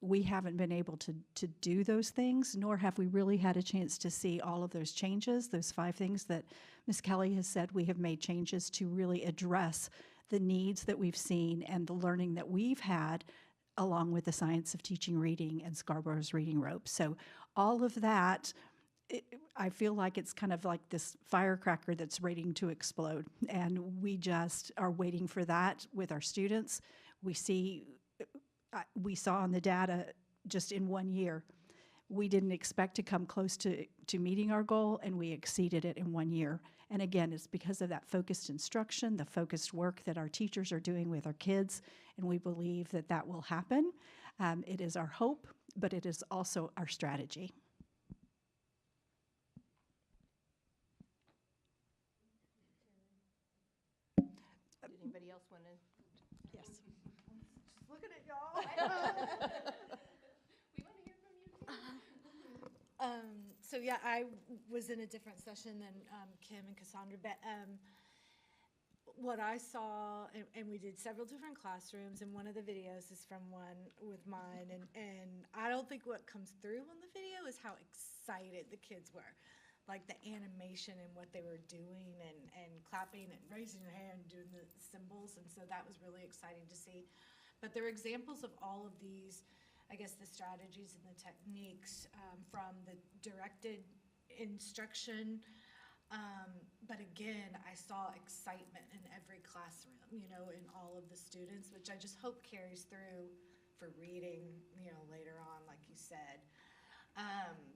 we haven't been able to do those things, nor have we really had a chance to see all of those changes, those 5 things that Ms. Kelly has said. We have made changes to really address the needs that we've seen and the learning that we've had, along with the science of teaching reading and Scarborough's reading rope. So all of that, I feel like it's kind of like this firecracker that's waiting to explode, and we just are waiting for that with our students. We saw on the data just in 1 year, we didn't expect to come close to meeting our goal, and we exceeded it in 1 year. And again, it's because of that focused instruction, the focused work that our teachers are doing with our kids, and we believe that will happen. It is our hope, but it is also our strategy. Did anybody else want to? Yes. Just looking at y'all. We want to hear from you too. So yeah, I was in a different session than Kim and Cassandra, but what I saw, and we did several different classrooms, and one of the videos is from one with mine, and I don't think what comes through on the video is how excited the kids were. Like the animation and what they were doing, and clapping and raising their hand and doing the symbols, and so that was really exciting to see. But there are examples of all of these I guess, the strategies and the techniques from the directed instruction. But again, I saw excitement in every classroom, you know, in all of the students, which I just hope carries through for reading, you know, later on, like you said.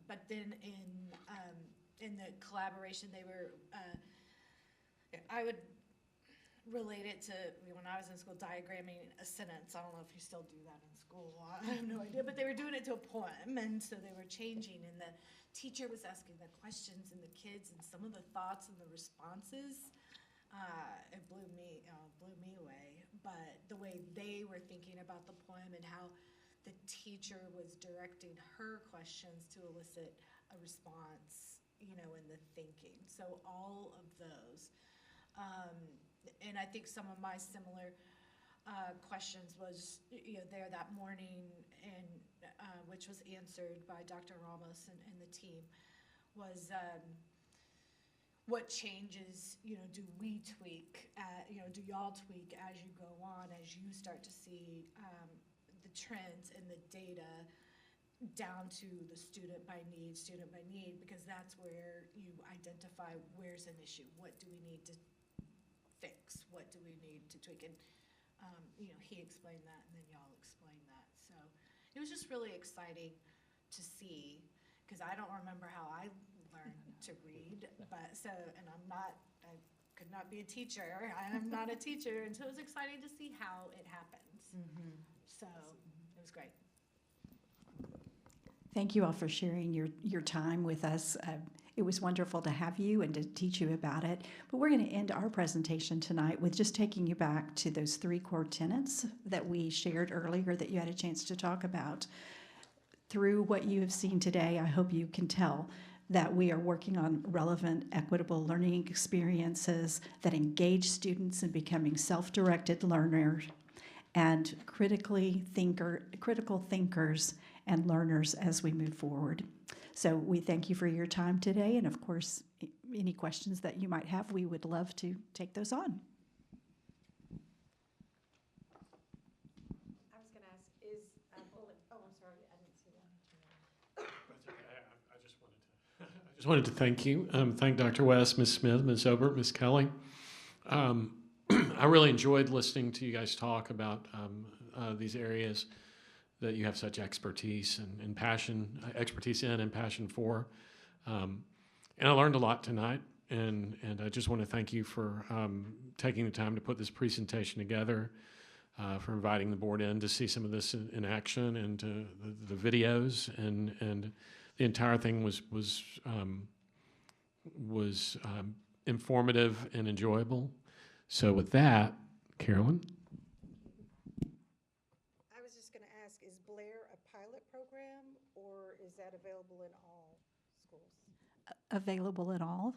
But then in the collaboration, they were, I would relate it to when I was in school, diagramming a sentence. I don't know if you still do that in school. I have no idea, but they were doing it to a poem, and so they were changing, and the teacher was asking the questions, and the kids, and some of the thoughts and the responses, it blew me away. But the way they were thinking about the poem and how the teacher was directing her questions to elicit a response, you know, in the thinking. So all of those. And I think some of my similar questions was, you know, there that morning, and which was answered by Dr. Ramos and the team, was what changes, you know, do we tweak, you know, do y'all tweak as you go on, as you start to see the trends and the data down to the student by need, because that's where you identify where's an issue, what do we need to fix, what do we need to tweak, and you know, he explained that, and then y'all explained that. So it was just really exciting to see, because I don't remember how I learned to read, but so, and I could not be a teacher. I am not a teacher, and so it was exciting to see how it happens. So it was great. Thank you all for sharing your time with us. It was wonderful to have you and to teach you about it. But we're going to end our presentation tonight with just taking you back to those 3 core tenets that we shared earlier that you had a chance to talk about. Through what you have seen today, I hope you can tell that we are working on relevant, equitable learning experiences that engage students in becoming self-directed learners and critical thinkers and learners as we move forward. So we thank you for your time today, and of course, any questions that you might have, we would love to take those on. I was going to ask, is bullet, oh, I'm sorry, I didn't see that. That's okay. I just wanted to thank you. Thank Dr. West, Ms. Smith, Ms. Obert, Ms. Kelly. I really enjoyed listening to you guys talk about these areas that you have such expertise and expertise in and passion for. And I learned a lot tonight, and I just want to thank you for taking the time to put this presentation together, for inviting the board in to see some of this in action, and the videos, and the entire thing was informative and enjoyable. So with that, Carolyn. I was just going to ask, is Blair a pilot program, or is that available in all schools? Available in all.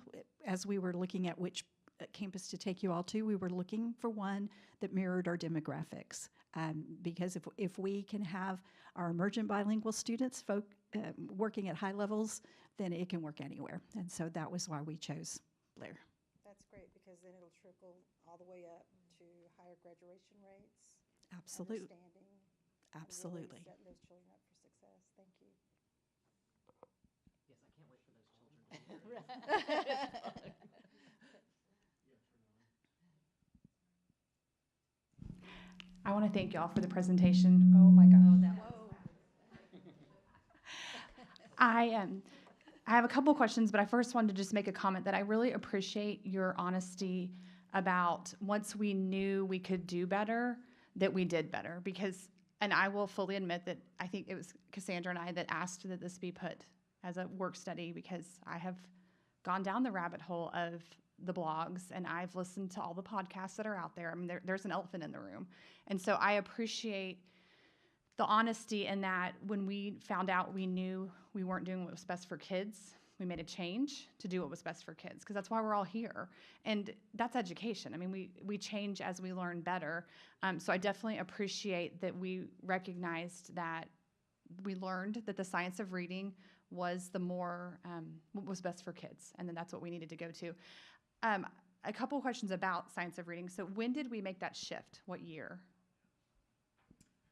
As we were looking at which campus to take you all to, we were looking for one that mirrored our demographics. Because if we can have our emergent bilingual students working at high levels, then it can work anywhere. And so that was why we chose Blair. That's great, because then it'll trickle all the way up to higher graduation rates. Absolutely. Understanding. Absolutely. And really setting those children up for success. Thank you. Yes, I can't wait for those children to be I want to thank y'all for the presentation. Oh my God. I have a couple questions, but I first wanted to just make a comment that I really appreciate your honesty about once we knew we could do better, that we did better. Because, and I will fully admit that I think it was Cassandra and I that asked that this be put as a work study, because I have gone down the rabbit hole of the blogs, and I've listened to all the podcasts that are out there. I mean, there's an elephant in the room. And so I appreciate the honesty in that when we found out we knew we weren't doing what was best for kids, we made a change to do what was best for kids, because that's why we're all here. And that's education. I mean, we change as we learn better. So I definitely appreciate that we recognized that we learned that the science of reading was the more, what was best for kids. And then that's what we needed to go to. A couple questions about science of reading. So when did we make that shift? What year?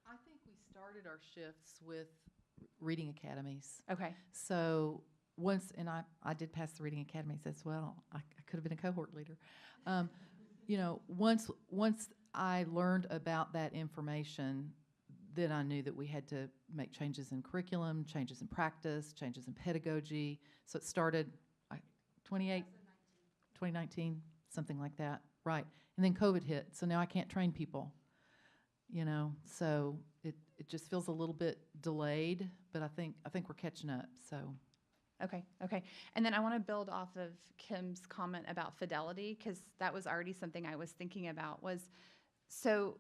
I think we started started our shifts with reading academies. Okay. So once, and I did pass the reading academies as well. I could have been a cohort leader. You know, once I learned about that information, then I knew that we had to make changes in curriculum, changes in practice, changes in pedagogy. So it started 2019, something like that, right? And then COVID hit, so now I can't train people. You know, so it just feels a little bit delayed, but I think we're catching up. So. Okay. And then I want to build off of Kim's comment about fidelity, because that was already something I was thinking about. So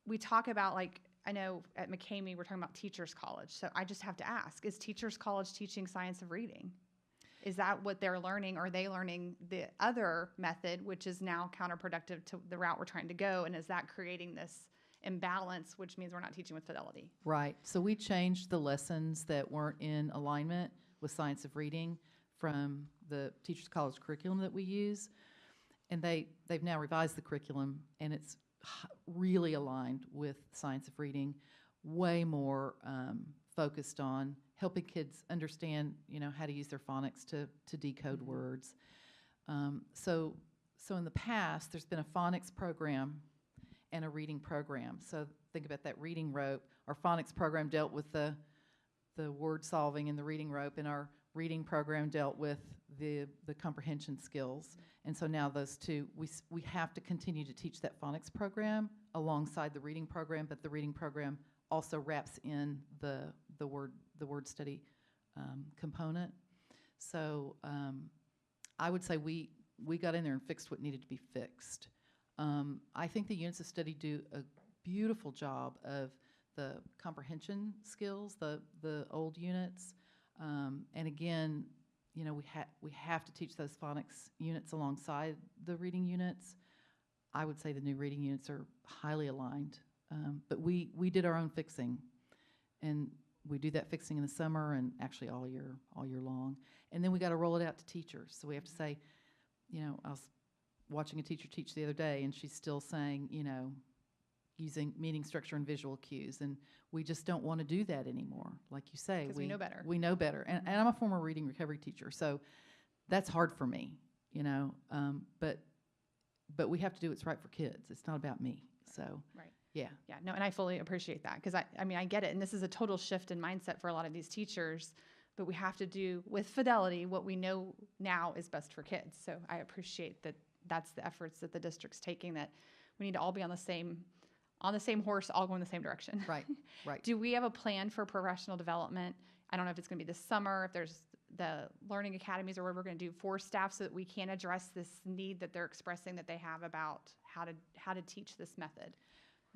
we talk about, like, I know at McCamey we're talking about Teachers College. So I just have to ask, is Teachers College teaching science of reading? Is that what they're learning? Or are they learning the other method, which is now counterproductive to the route we're trying to go? And is that creating this imbalance, which means we're not teaching with fidelity? Right. So we changed the lessons that weren't in alignment with science of reading from the Teachers College curriculum that we use. And they've now revised the curriculum, and it's really aligned with science of reading, way more focused on helping kids understand, you know, how to use their phonics to decode words. So in the past, there's been a phonics program and a reading program. So think about that reading rope. Our phonics program dealt with the word solving and the reading rope, and our reading program dealt with the comprehension skills. And so now those two, we have to continue to teach that phonics program alongside the reading program, but the reading program also wraps in the word study component. So I would say we got in there and fixed what needed to be fixed. I think the units of study do a beautiful job of the comprehension skills, the old units. And again, you know, we have to teach those phonics units alongside the reading units. I would say the new reading units are highly aligned. But we did our own fixing, and we do that fixing in the summer and actually all year long. And then we got to roll it out to teachers. So we have to say, you know, I was watching a teacher teach the other day, and she's still saying, you know, using meaning, structure, and visual cues. And we just don't want to do that anymore. Like you say, Because we know better. We know better. And I'm a former reading recovery teacher, so that's hard for me, you know. But we have to do what's right for kids. It's not about me. So right. Yeah. Yeah. No, and I fully appreciate that, because I mean, I get it. And this is a total shift in mindset for a lot of these teachers, but we have to do with fidelity what we know now is best for kids. So I appreciate that that's the efforts that the district's taking, that we need to all be on the same horse, all going the same direction. Right. Do we have a plan for professional development? I don't know if it's going to be this summer, if there's the learning academies, or what we're going to do for staff so that we can address this need that they're expressing that they have about how to teach this method.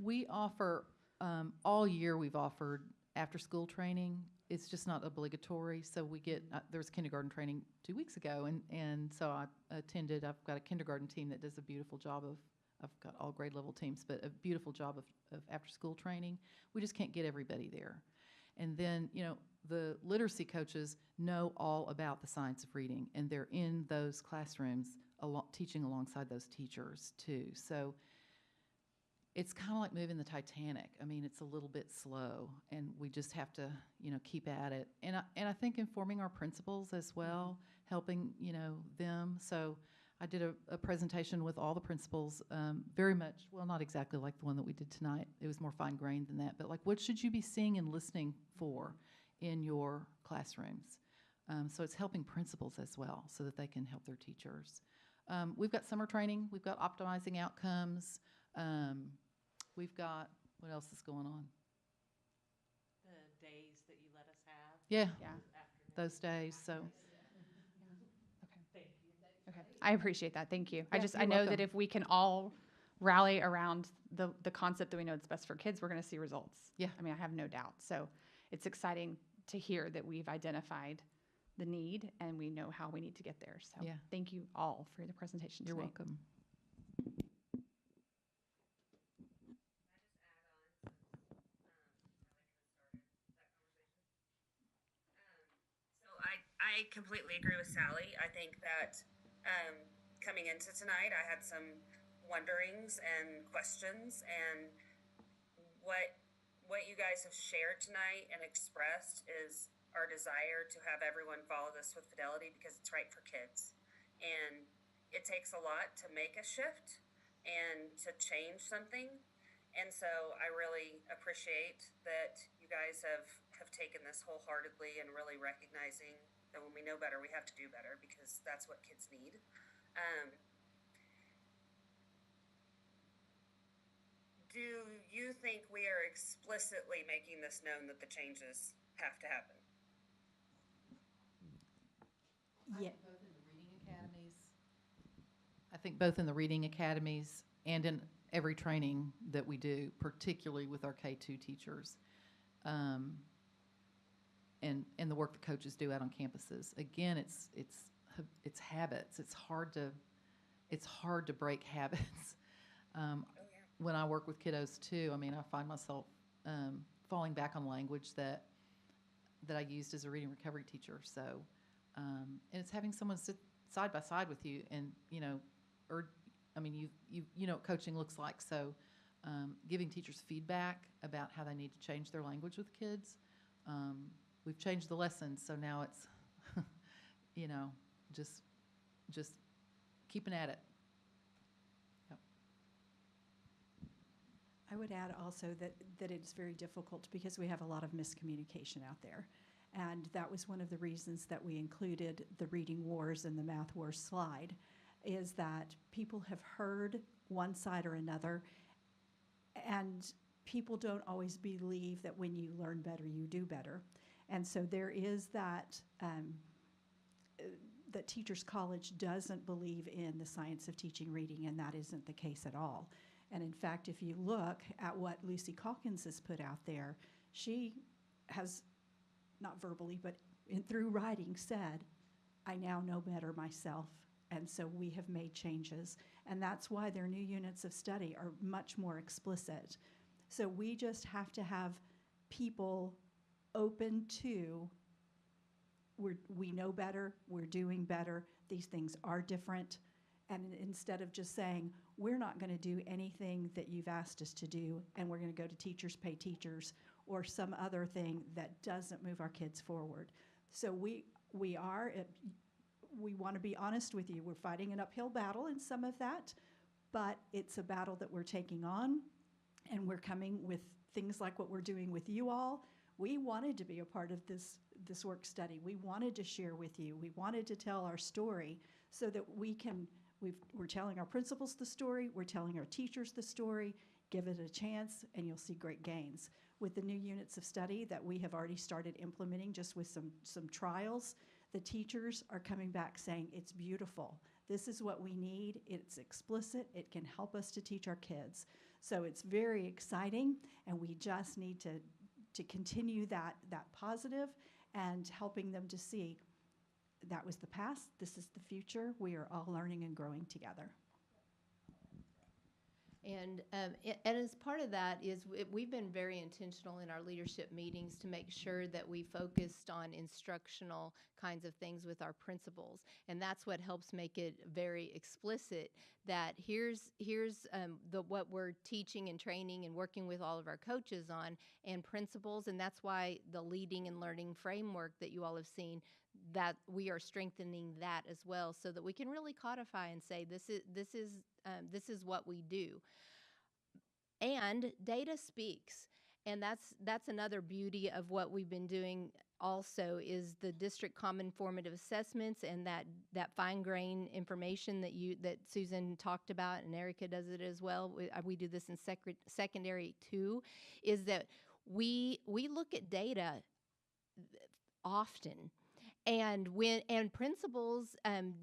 We offer, all year we've offered after-school training. It's just not obligatory. So we get, there was kindergarten training 2 weeks ago, and so I attended. I've got a kindergarten team that does a beautiful job of, I've got all grade level teams, but a beautiful job of after-school training. We just can't get everybody there. And then, you know, the literacy coaches know all about the science of reading, and they're in those classrooms teaching alongside those teachers too. So it's kind of like moving the Titanic. I mean, it's a little bit slow, and we just have to, you know, keep at it. And I think informing our principals as well, helping, you know, them. So I did a presentation with all the principals, very much, well, not exactly like the one that we did tonight. It was more fine-grained than that. But like, what should you be seeing and listening for in your classrooms? So it's helping principals as well so that they can help their teachers. We've got summer training. We've got optimizing outcomes. We've got, what else is going on? The days that you let us have. Yeah. Those days. So. Okay. I appreciate that. Thank you. Yeah, I know welcome. that if we can all rally around the concept that we know it's best for kids, we're going to see results. Yeah. I mean, I have no doubt. So it's exciting to hear that we've identified the need and we know how we need to get there. So Yeah. thank you all for the presentation You're tonight. welcome. I completely agree with Sally. I think that coming into tonight, I had some wonderings and questions, and what what you guys have shared tonight and expressed is our desire to have everyone follow this with fidelity because it's right for kids. And it takes a lot to make a shift and to change something. And so I really appreciate that you guys have taken this wholeheartedly and really recognizing that when we know better, we have to do better because that's what kids need. Do you think we are explicitly making this known that the changes have to happen? Yeah. Both in the reading academies. I think both in the reading academies and in every training that we do, particularly with our K-2 teachers, and the work the coaches do out on campuses. Again, it's habits. It's hard to break habits. When I work with kiddos too, I mean, I find myself falling back on language that I used as a reading recovery teacher. So, and it's having someone sit side by side with you, and you know what coaching looks like. So, giving teachers feedback about how they need to change their language with kids. We've changed the lessons, so now it's, just keeping at it. Yep. I would add also that it's very difficult because we have a lot of miscommunication out there. And that was one of the reasons that we included the reading wars and the math wars slide, is that people have heard one side or another, and people don't always believe that when you learn better, you do better. And so there is that Teachers College doesn't believe in the science of teaching reading, and that isn't the case at all. And in fact, if you look at what Lucy Calkins has put out there, she has, not verbally, but through writing said, I now know better myself. And so we have made changes. And that's why their new units of study are much more explicit. So we just have to have people open to, we know better, we're doing better, these things are different. And instead of just saying, we're not going to do anything that you've asked us to do, and we're going to go to teachers pay teachers, or some other thing that doesn't move our kids forward. So we want to be honest with you. We're fighting an uphill battle in some of that, but it's a battle that we're taking on, and we're coming with things like what we're doing with you all. We wanted to be a part of this work study. We wanted to share with you. We wanted to tell our story so that we're telling our principals the story, we're telling our teachers the story. Give it a chance, and you'll see great gains. With the new units of study that we have already started implementing, just with some trials, the teachers are coming back saying, it's beautiful. This is what we need. It's explicit. It can help us to teach our kids. So it's very exciting, and we just need to continue that positive and helping them to see that was the past, this is the future. We are all learning and growing together. And as part of that is we've been very intentional in our leadership meetings to make sure that we focused on instructional kinds of things with our principals. And that's what helps make it very explicit that here's what we're teaching and training and working with all of our coaches on and principals. And that's why the leading and learning framework that you all have seen, that we are strengthening that as well, so that we can really codify and say this is what we do. And data speaks, and that's another beauty of what we've been doing. Also, is the district common formative assessments and that fine grain information that Susan talked about, and Erica does it as well. We do this in secondary too. Is that we look at data often. And principals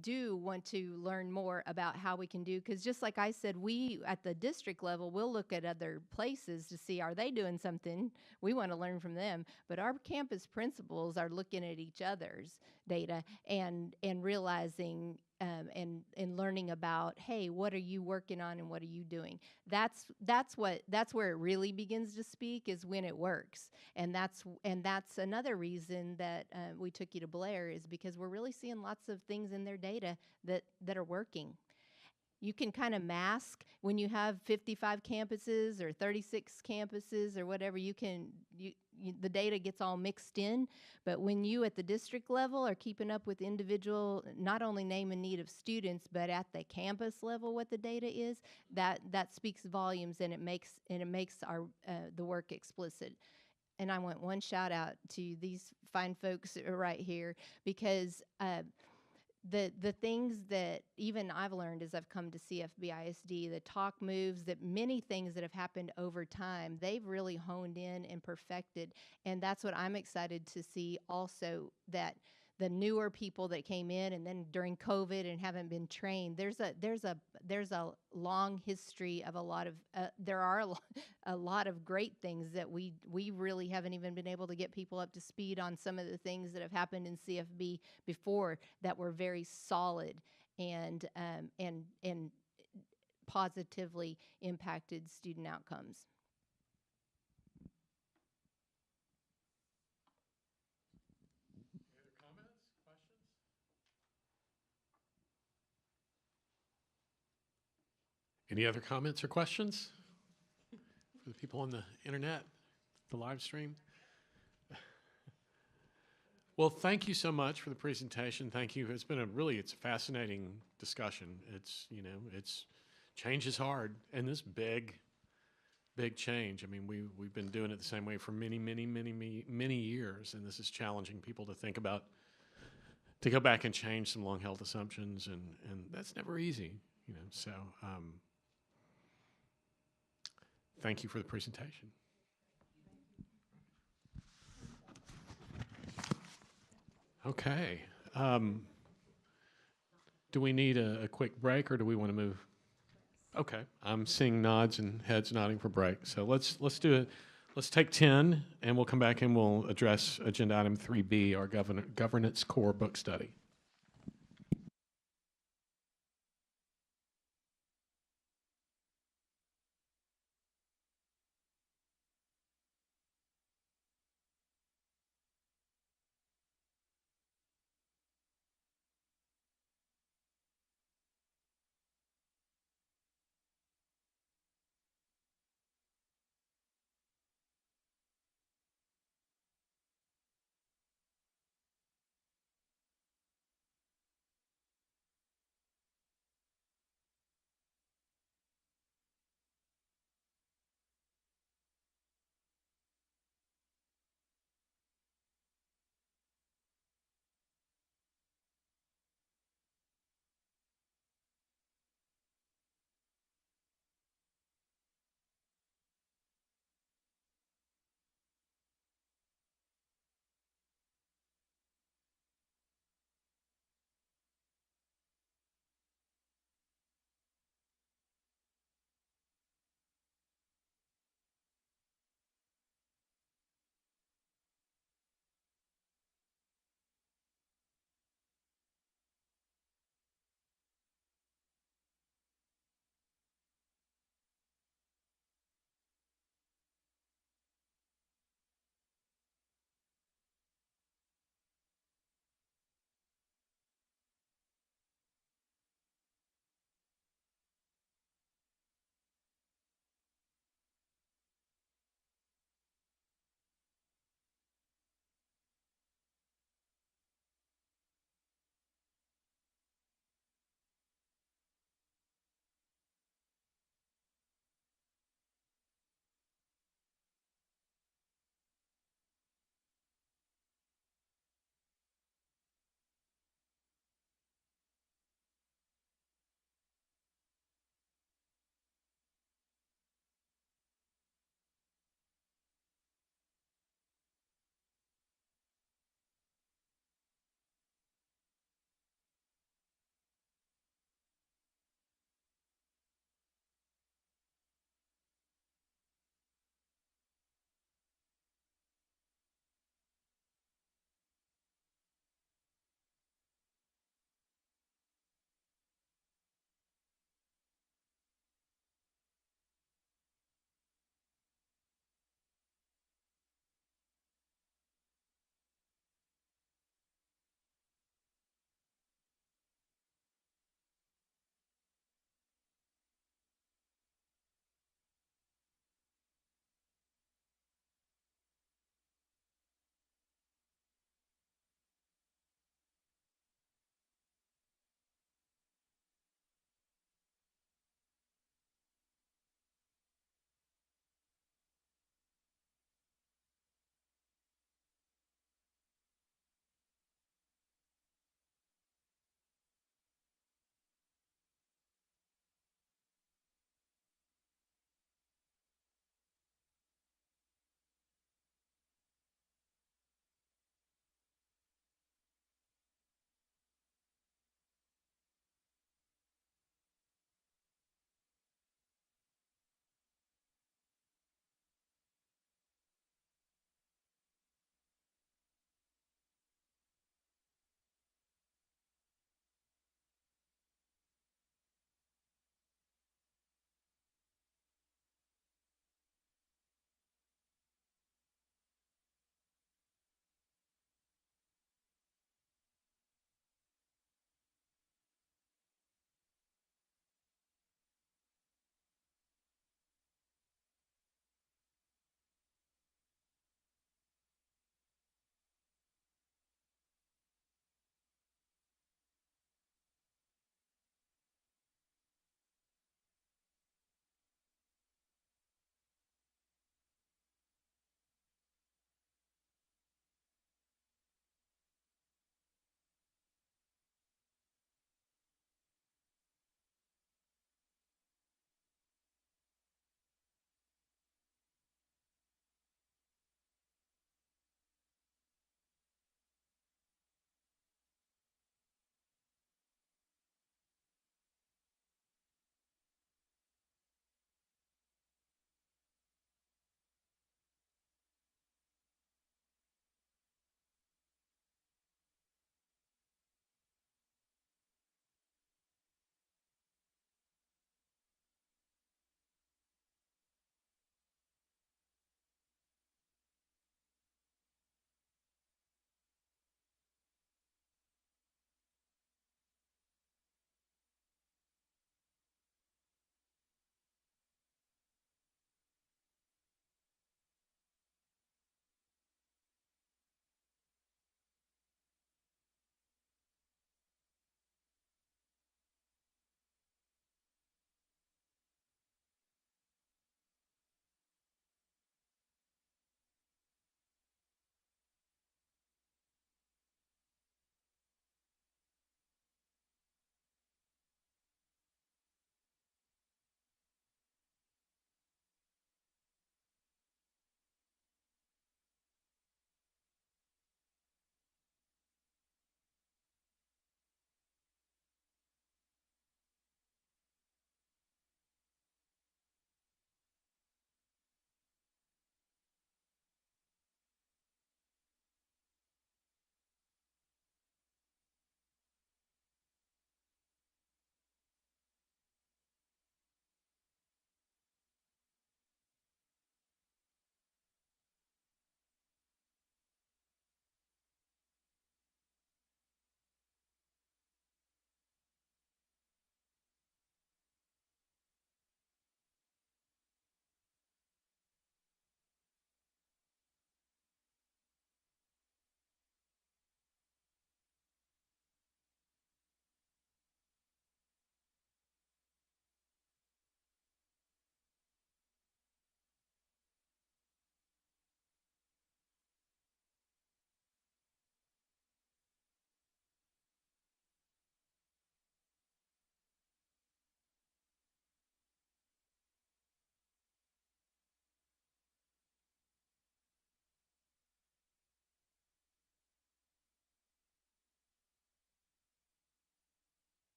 do want to learn more about how we can do, because just like I said, we at the district level will look at other places to see, are they doing something? We want to learn from them. But our campus principals are looking at each other's data and realizing and learning about, hey, what are you working on and what are you doing? That's where it really begins to speak, is when it works. And that's another reason that we took you to Blair, is because we're really seeing lots of things in their data that are working. You can kind of mask when you have 55 campuses or 36 campuses or whatever. The data gets all mixed in. But when you at the district level are keeping up with individual, not only name and need of students, but at the campus level, what the data is, that speaks volumes, and it makes our the work explicit. And I want one shout out to these fine folks right here, because the things that even I've learned as I've come to CFB ISD, the talk moves, that many things that have happened over time, they've really honed in and perfected. And that's what I'm excited to see also, that the newer people that came in and then during COVID and haven't been trained, there's a long history of a lot of there are a lot of great things that we really haven't even been able to get people up to speed on. Some of the things that have happened in CFB before that were very solid and positively impacted student outcomes. Any other comments or questions for the people on the internet, the live stream? Well, thank you so much for the presentation. Thank you. It's been it's a fascinating discussion. Change is hard, and this big change. I mean, we've been doing it the same way for many years, and this is challenging people to think about, to go back and change some long-held assumptions, and that's never easy, So, thank you for the presentation. Okay. Do we need a quick break, or do we want to move? Okay. I'm seeing nods and heads nodding for break. So let's do it. Let's take 10, and we'll come back and we'll address agenda item 3B, our governance core book study.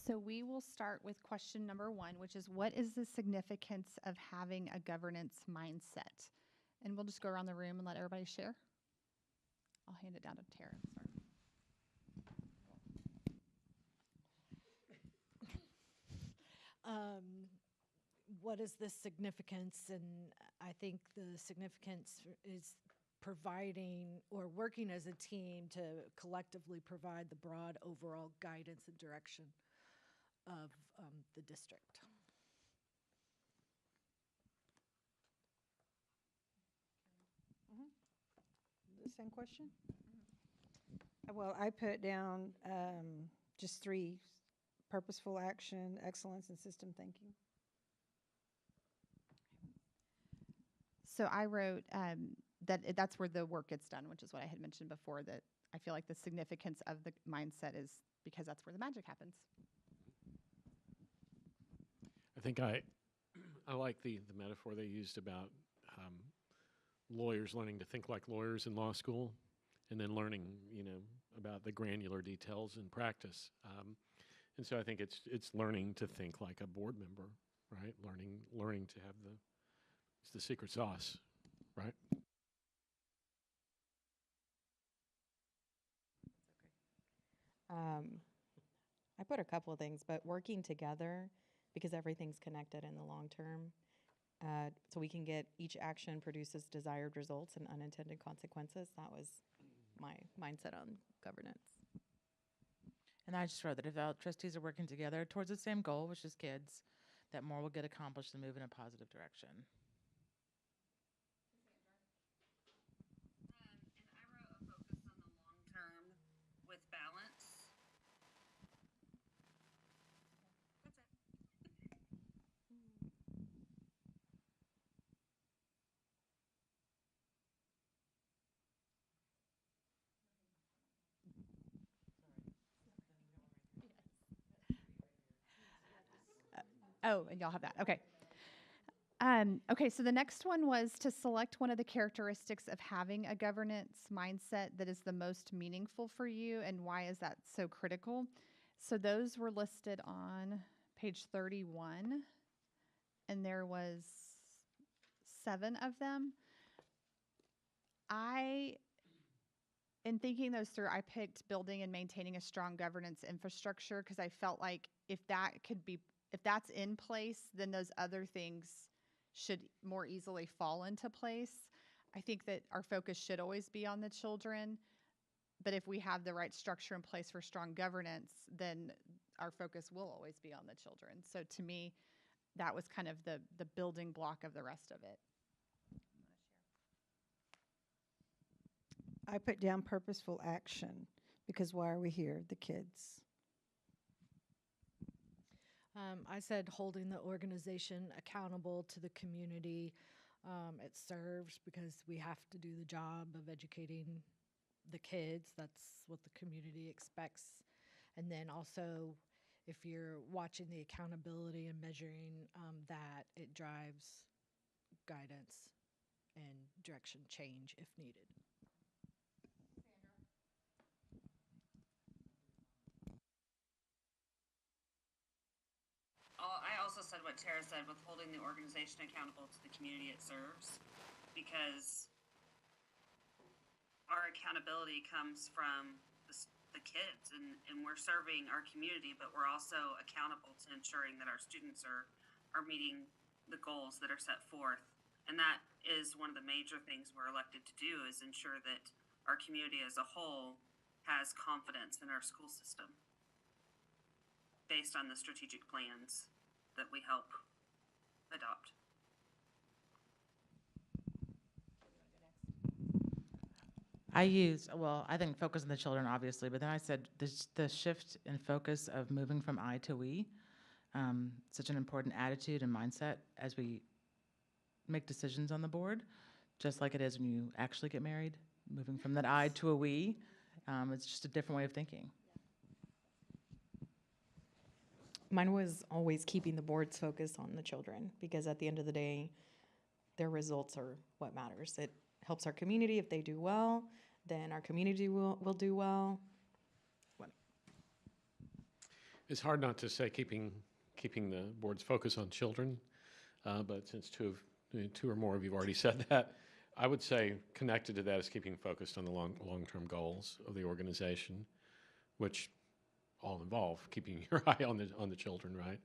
So we will start with question number 1, which is what is the significance of having a governance mindset? And we'll just go around the room and let everybody share. I'll hand it down to Tara. Sorry. What is the significance? And I think the significance is providing or working as a team to collectively provide the broad overall guidance and direction of the district. The same question? Well, I put down just 3: purposeful action, excellence, and system thinking. So I wrote that's where the work gets done, which is what I had mentioned before, that I feel like the significance of the mindset is because that's where the magic happens. I think I like the metaphor they used about lawyers learning to think like lawyers in law school, and then learning, about the granular details in practice. And so I think it's learning to think like a board member, right? Learning to have it's the secret sauce, right? I put a couple of things, but working together because everything's connected in the long term. So we can get each action produces desired results and unintended consequences. That was my mindset on governance. And I just wrote that if all trustees are working together towards the same goal, which is kids, that more will get accomplished and move in a positive direction. And I wrote a focus on the long term with balance. That's it. Oh, and y'all have that. Okay. Okay, so the next one was to select one of the characteristics of having a governance mindset that is the most meaningful for you, and why is that so critical? So those were listed on page 31, and there was 7 of them. In thinking those through, I picked building and maintaining a strong governance infrastructure because I felt like if that's in place, then those other things should more easily fall into place. I think that our focus should always be on the children, but if we have the right structure in place for strong governance, then our focus will always be on the children. So to me, that was kind of the building block of the rest of it. I put down purposeful action because why are we here? The kids. I said holding the organization accountable to the community it serves, because we have to do the job of educating the kids. That's what the community expects. And then also, if you're watching the accountability and measuring that, it drives guidance and direction change if needed. I also said what Tara said with holding the organization accountable to the community it serves, because our accountability comes from the kids, and we're serving our community, but we're also accountable to ensuring that our students are meeting the goals that are set forth. And that is one of the major things we're elected to do, is ensure that our community as a whole has confidence in our school system based on the strategic plans that we help adopt. I think focus on the children, obviously, but then I said the shift in focus of moving from I to we, such an important attitude and mindset as we make decisions on the board, just like it is when you actually get married, moving from that I to a we. It's just a different way of thinking. Mine was always keeping the board's focus on the children, because at the end of the day, their results are what matters. It helps our community. If they do well, then our community will do well. It's hard not to say keeping the board's focus on children, but since two or more of you have already said that, I would say connected to that is keeping focused on the long-term goals of the organization, which all involve keeping your eye on the children, right,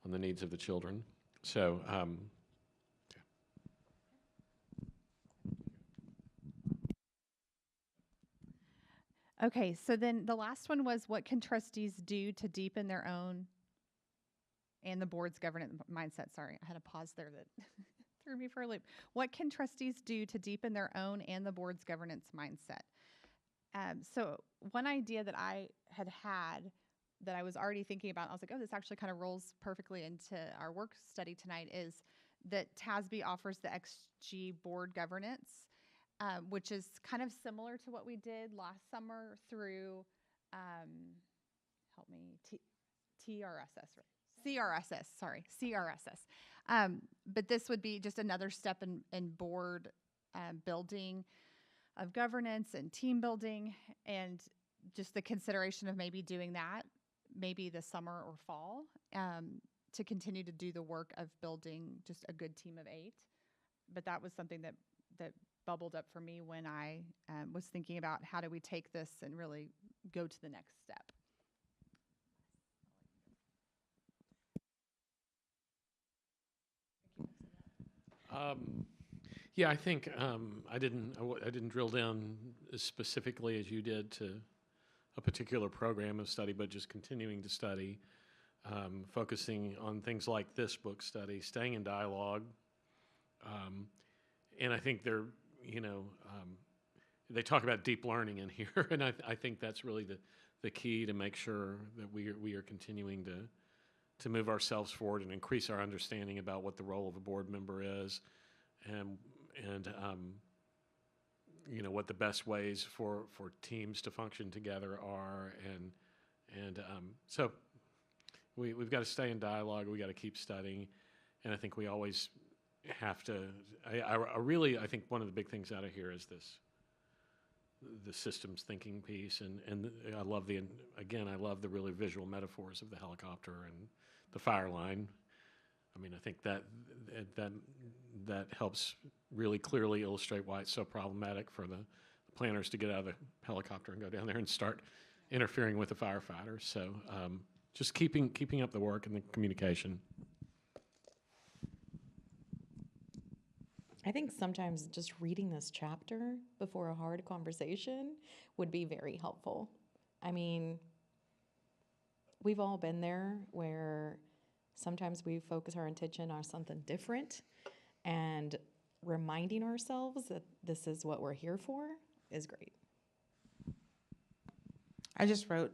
on the needs of the children. So. Okay, so then the last one was, what can trustees do to deepen their own and the board's governance mindset? Sorry, I had a pause there that threw me for a loop. What can trustees do to deepen their own and the board's governance mindset? So one idea that I had that I was already thinking about, I was like, oh, this actually kind of rolls perfectly into our work study tonight, is that TASB offers the XG board governance, which is kind of similar to what we did last summer through, help me, CRSS. But this would be just another step in board building of governance and team building, and just the consideration of maybe doing that, maybe this summer or fall, to continue to do the work of building just a good team of 8. But that was something that bubbled up for me when I was thinking about how do we take this and really go to the next step. Yeah, I think I didn't drill down as specifically as you did to a particular program of study, but just continuing to study, focusing on things like this book study, staying in dialogue, and I think they talk about deep learning in here, and I think that's really the key to make sure that we are continuing to move ourselves forward and increase our understanding about what the role of a board member is, and what the best ways for teams to function together are, and so we've got to stay in dialogue. We got to keep studying, and I think we always have to. I think one of the big things out of here is the systems thinking piece, and I love the really visual metaphors of the helicopter and the fire line. I mean, I think that helps really clearly illustrate why it's so problematic for the planners to get out of the helicopter and go down there and start interfering with the firefighters. So just keeping up the work and the communication. I think sometimes just reading this chapter before a hard conversation would be very helpful. I mean, we've all been there where sometimes we focus our attention on something different, and reminding ourselves that this is what we're here for is great. I just wrote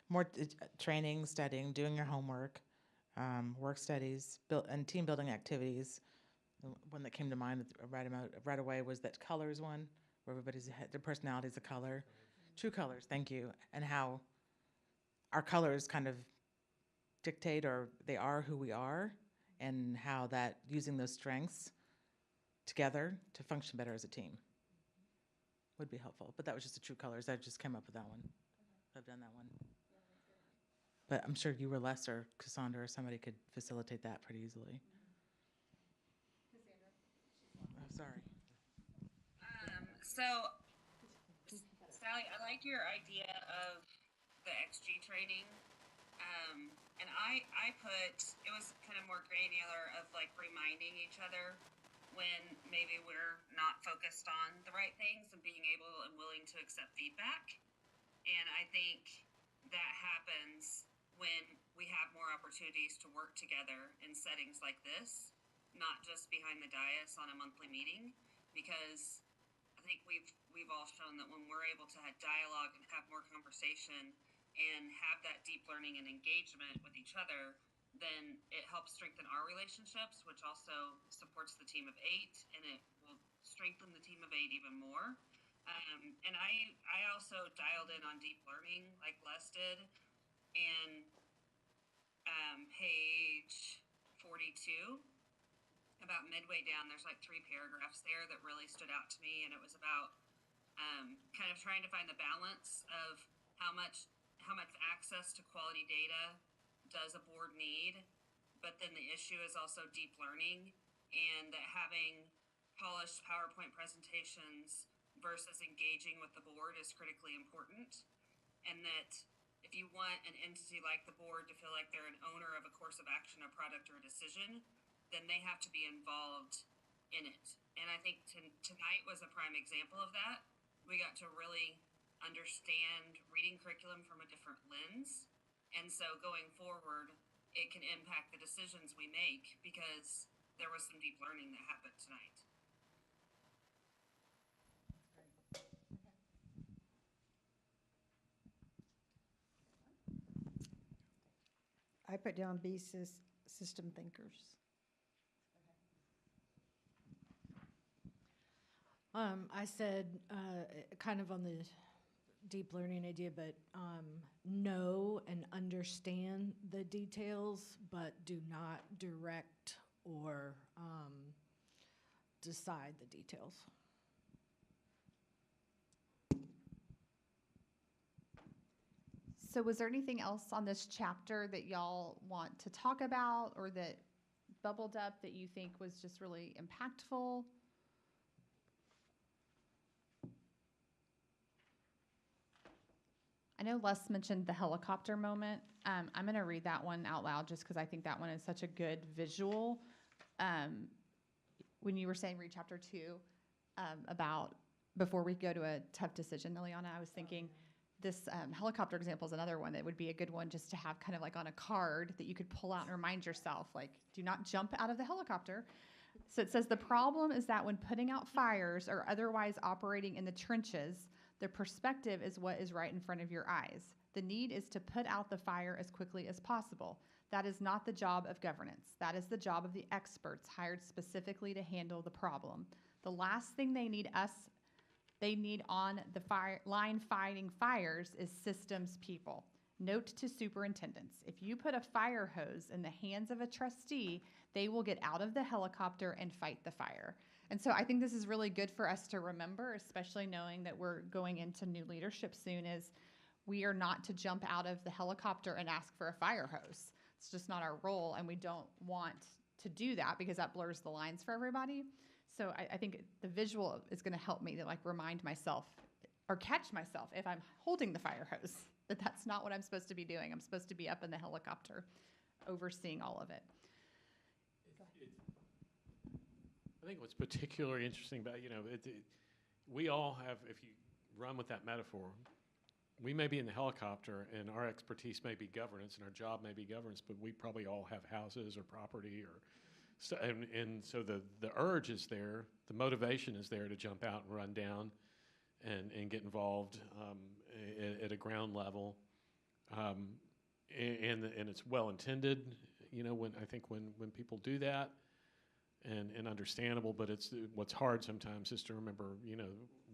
more training, studying, doing your homework, work studies, and team building activities. The one that came to mind right away was that colors one, where their personality is a color. True colors, thank you. And how our colors kind of dictate, or they are who we are, and how that using those strengths together to function better as a team would be helpful. But that was just the true colors. I just came up with that one. I've done that one. But I'm sure you or Les or Cassandra or somebody could facilitate that pretty easily. Oh, sorry. So, Sally, I like your idea of the XG training. And I put, it was kind of more granular of like reminding each other when maybe we're not focused on the right things, and being able and willing to accept feedback. And I think that happens when we have more opportunities to work together in settings like this, not just behind the dais on a monthly meeting, because I think we've all shown that when we're able to have dialogue and have more conversation and have that deep learning and engagement with each other, then it helps strengthen our relationships, which also supports the team of 8, and it will strengthen the team of 8 even more. And I also dialed in on deep learning like Les did, and page 42, about midway down, there's like 3 paragraphs there that really stood out to me, and it was about kind of trying to find the balance of how how much access to quality data does a board need? But then the issue is also deep learning, and that having polished PowerPoint presentations versus engaging with the board is critically important. And that if you want an entity like the board to feel like they're an owner of a course of action, a product, or a decision, then they have to be involved in it. And I think tonight was a prime example of that. We got to really understand reading curriculum from a different lens. And so going forward, it can impact the decisions we make because there was some deep learning that happened tonight. I put down B, system thinkers. I said kind of on the deep learning idea, but know and understand the details, but do not direct or decide the details. So was there anything else on this chapter that y'all want to talk about or that bubbled up that you think was just really impactful? I know Les mentioned the helicopter moment. I'm going to read that one out loud just because I think that one is such a good visual. When you were saying read chapter 2 about before we go to a tough decision, Liliana, I was thinking this helicopter example is another one that would be a good one just to have kind of like on a card that you could pull out and remind yourself, like, do not jump out of the helicopter. So it says the problem is that when putting out fires or otherwise operating in the trenches, the perspective is what is right in front of your eyes. The need is to put out the fire as quickly as possible. That is not the job of governance. That is the job of the experts hired specifically to handle the problem. The last thing they need on the line fighting fires is systems people. Note to superintendents, if you put a fire hose in the hands of a trustee, they will get out of the helicopter and fight the fire. And so I think this is really good for us to remember, especially knowing that we're going into new leadership soon, is we are not to jump out of the helicopter and ask for a fire hose. It's just not our role, and we don't want to do that because that blurs the lines for everybody. So I think the visual is going to help me to like remind myself or catch myself if I'm holding the fire hose, that that's not what I'm supposed to be doing. I'm supposed to be up in the helicopter overseeing all of it. I think what's particularly interesting about, we all have, if you run with that metaphor, we may be in the helicopter and our expertise may be governance and our job may be governance, but we probably all have houses or property or so, and so the urge is there, the motivation is there to jump out and run down and get involved at a ground level, and it's well intended. When people do that, and understandable, but what's hard sometimes is to remember,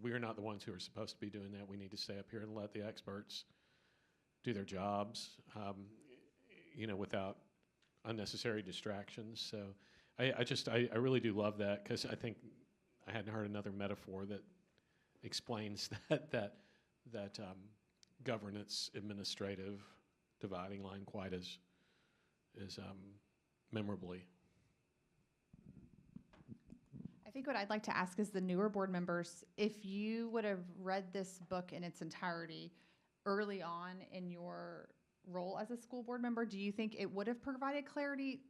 we're not the ones who are supposed to be doing that. We need to stay up here and let the experts do their jobs, without unnecessary distractions. So I really do love that because I think I hadn't heard another metaphor that explains that governance administrative dividing line quite as memorably. I think what I'd like to ask is the newer board members, if you would have read this book in its entirety early on in your role as a school board member, do you think it would have provided clarity?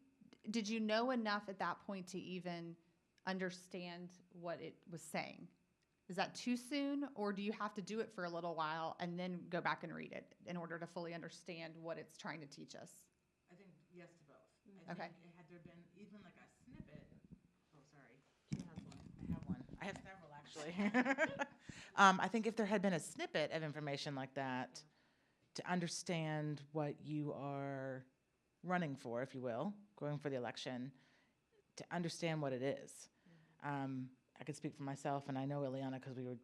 Did you know enough at that point to even understand what it was saying? Is that too soon, or do you have to do it for a little while and then go back and read it in order to fully understand what it's trying to teach us? I think yes to both. Okay. I think had there been even like a snippet. Oh, sorry. She has one. I have one. I have several actually. I think if there had been a snippet of information like that to understand what you are running for, if you will, going for the election, to understand what it is. I could speak for myself, and I know Ileana because we were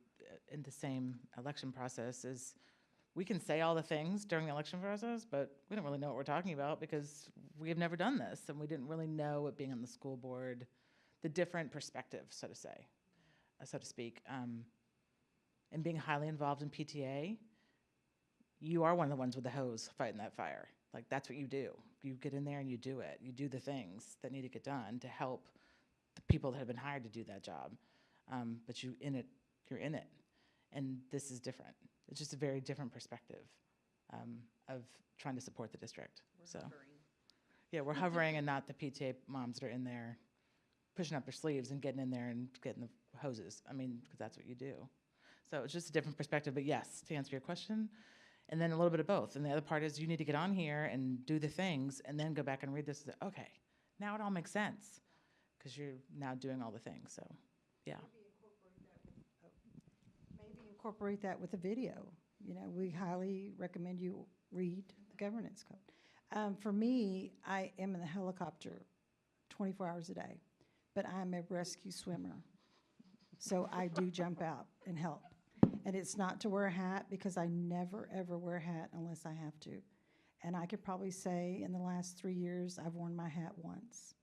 in the same election process, is we can say all the things during the election process, but we don't really know what we're talking about because we have never done this, and we didn't really know it being on the school board, the different perspectives, so to speak. And being highly involved in PTA, you are one of the ones with the hose fighting that fire. Like, that's what you do. You get in there and you do it. You do the things that need to get done to help the people that have been hired to do that job. But you're in it. And this is different. It's just a very different perspective of trying to support the district. Yeah, we're hovering and not the PTA moms that are in there pushing up their sleeves and getting in there and getting the hoses. I mean, because that's what you do. So it's just a different perspective. But yes, to answer your question, and then a little bit of both. And the other part is you need to get on here and do the things and then go back and read this and say, okay, now it all makes sense because you're now doing all the things. So, yeah. Maybe incorporate that with a video. You know, we highly recommend you read the governance code. For me, I am in the helicopter 24 hours a day, but I'm a rescue swimmer. So I do jump out and help. And it's not to wear a hat because I never, ever wear a hat unless I have to. And I could probably say in the last 3 years, I've worn my hat once.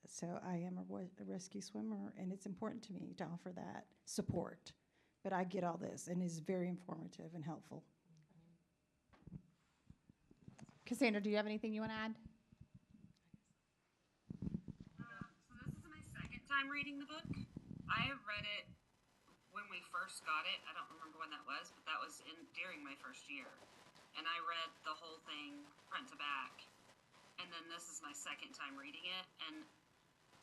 So I am a rescue swimmer, and it's important to me to offer that support. But I get all this, and it's very informative and helpful. Cassandra, do you have anything you want to add? So this is my second time reading the book. I have read it when we first got it. I don't remember when that was, but that was during my first year. And I read the whole thing front to back. And then this is my second time reading it. And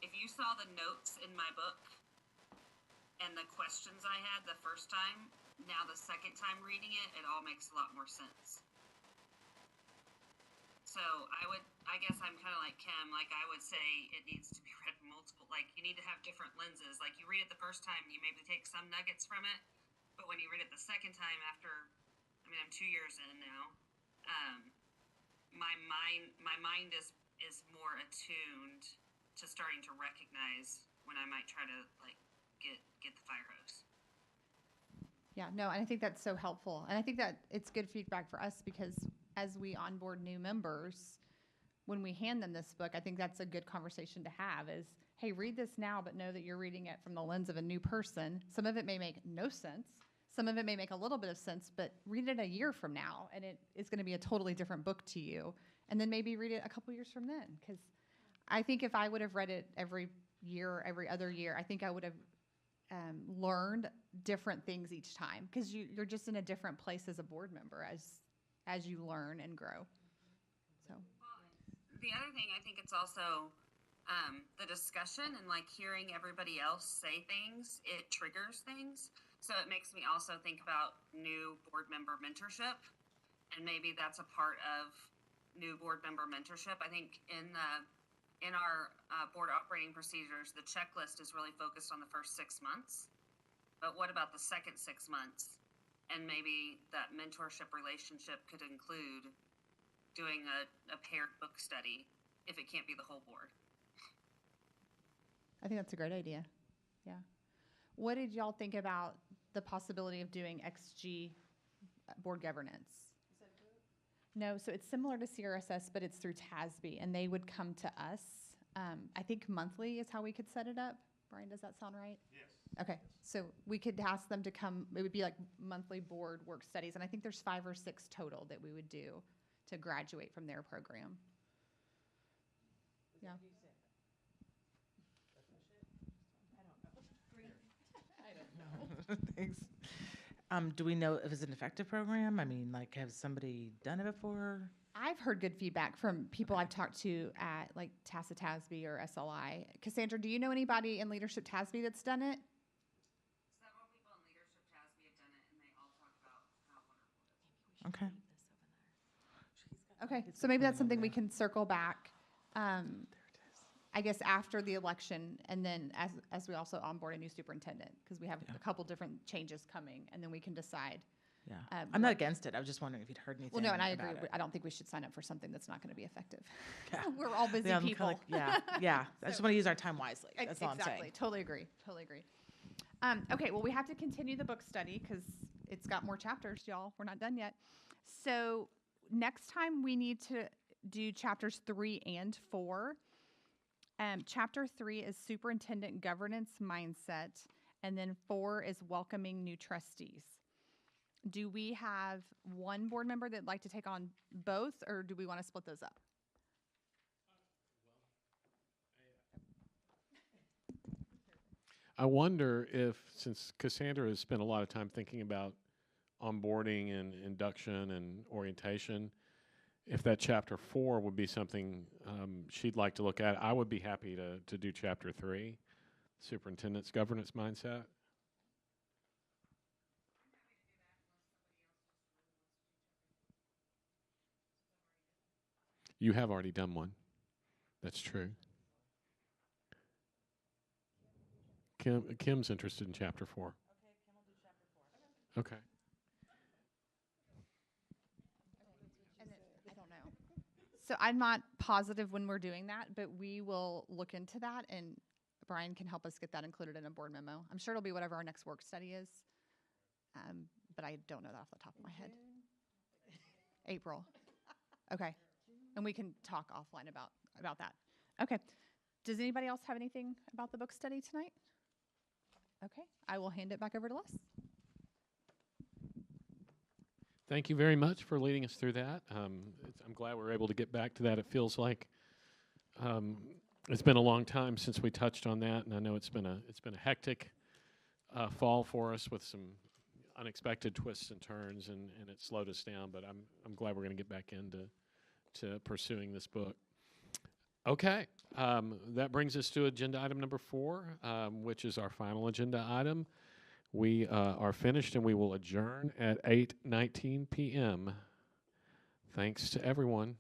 if you saw the notes in my book and the questions I had the first time, now the second time reading it, it all makes a lot more sense. So I guess I'm kind of like Kim, like I would say it needs to be read multiple, like you need to have different lenses. Like you read it the first time, you maybe take some nuggets from it, but when you read it the second time after, I mean, I'm 2 years in now, my mind is more attuned to starting to recognize when I might try to like get the fire hose. Yeah, no, and I think that's so helpful. And I think that it's good feedback for us because as we onboard new members, when we hand them this book, I think that's a good conversation to have is, hey, read this now, but know that you're reading it from the lens of a new person. Some of it may make no sense. Some of it may make a little bit of sense, but read it a year from now, and it is going to be a totally different book to you. And then maybe read it a couple years from then. Because I think if I would have read it every year or every other year, I think I would have learned different things each time. Because you're just in a different place as a board member as you learn and grow. So. The other thing, I think it's also the discussion and like hearing everybody else say things, it triggers things. So it makes me also think about new board member mentorship, and maybe that's a part of new board member mentorship. I think in our board operating procedures, the checklist is really focused on the first 6 months. But what about the second 6 months? And maybe that mentorship relationship could include doing a paired book study if it can't be the whole board. I think that's a great idea. Yeah. What did y'all think about the possibility of doing XG board governance? No, so it's similar to CRSS, but it's through TASB, and they would come to us. I think monthly is how we could set it up. Brian, does that sound right? Yes. Okay, so we could ask them to come. It would be like monthly board work studies, and I think there's 5 or 6 total that we would do to graduate from their program. Yeah. Thanks. Do we know if it's an effective program? I mean, like, has somebody done it before? I've heard good feedback from people I've talked to at like TASA TASB or SLI. Cassandra, do you know anybody in Leadership TASB that's done it? Several people in Leadership TASB have done it, and they all talk about how wonderful it is. Okay. Okay, so maybe that's something we can circle back, I guess, after the election, and then as we also onboard a new superintendent, because we have a couple different changes coming, and then we can decide. Yeah, I'm not against it. I was just wondering if you'd heard anything. Well, no, and I agree. about it. I don't think we should sign up for something that's not going to be effective. Yeah. We're all busy Yeah, I'm people. kinda like, yeah. I just want to use our time wisely. That's all I'm saying. Exactly. Totally agree. Okay, well, we have to continue the book study because it's got more chapters, y'all. We're not done yet. So next time we need to do chapters 3 and 4. Chapter 3 is superintendent governance mindset, and then 4 is welcoming new trustees. Do we have one board member that'd like to take on both, or do we want to split those up? I wonder if, since Cassandra has spent a lot of time thinking about onboarding and induction and orientation, if that chapter 4 would be something she'd like to look at. I would be happy to do chapter 3, superintendent's governance mindset. You have already done one. That's true. Kim's interested in chapter 4. Okay, Kim will do chapter 4. Okay. I don't know. So I'm not positive when we're doing that, but we will look into that, and Brian can help us get that included in a board memo. I'm sure it'll be whatever our next work study is, but I don't know that off the top of my head. April. Okay. And we can talk offline about that. Okay. Does anybody else have anything about the book study tonight? Okay. I will hand it back over to Les. Thank you very much for leading us through that. I'm glad we were able to get back to that. It feels like it's been a long time since we touched on that, and I know it's been a hectic fall for us with some unexpected twists and turns, and it slowed us down. But I'm glad we're going to get back into pursuing this book. Okay, that brings us to agenda item number 4, which is our final agenda item. We are finished, and we will adjourn at 8:19 p.m. Thanks to everyone.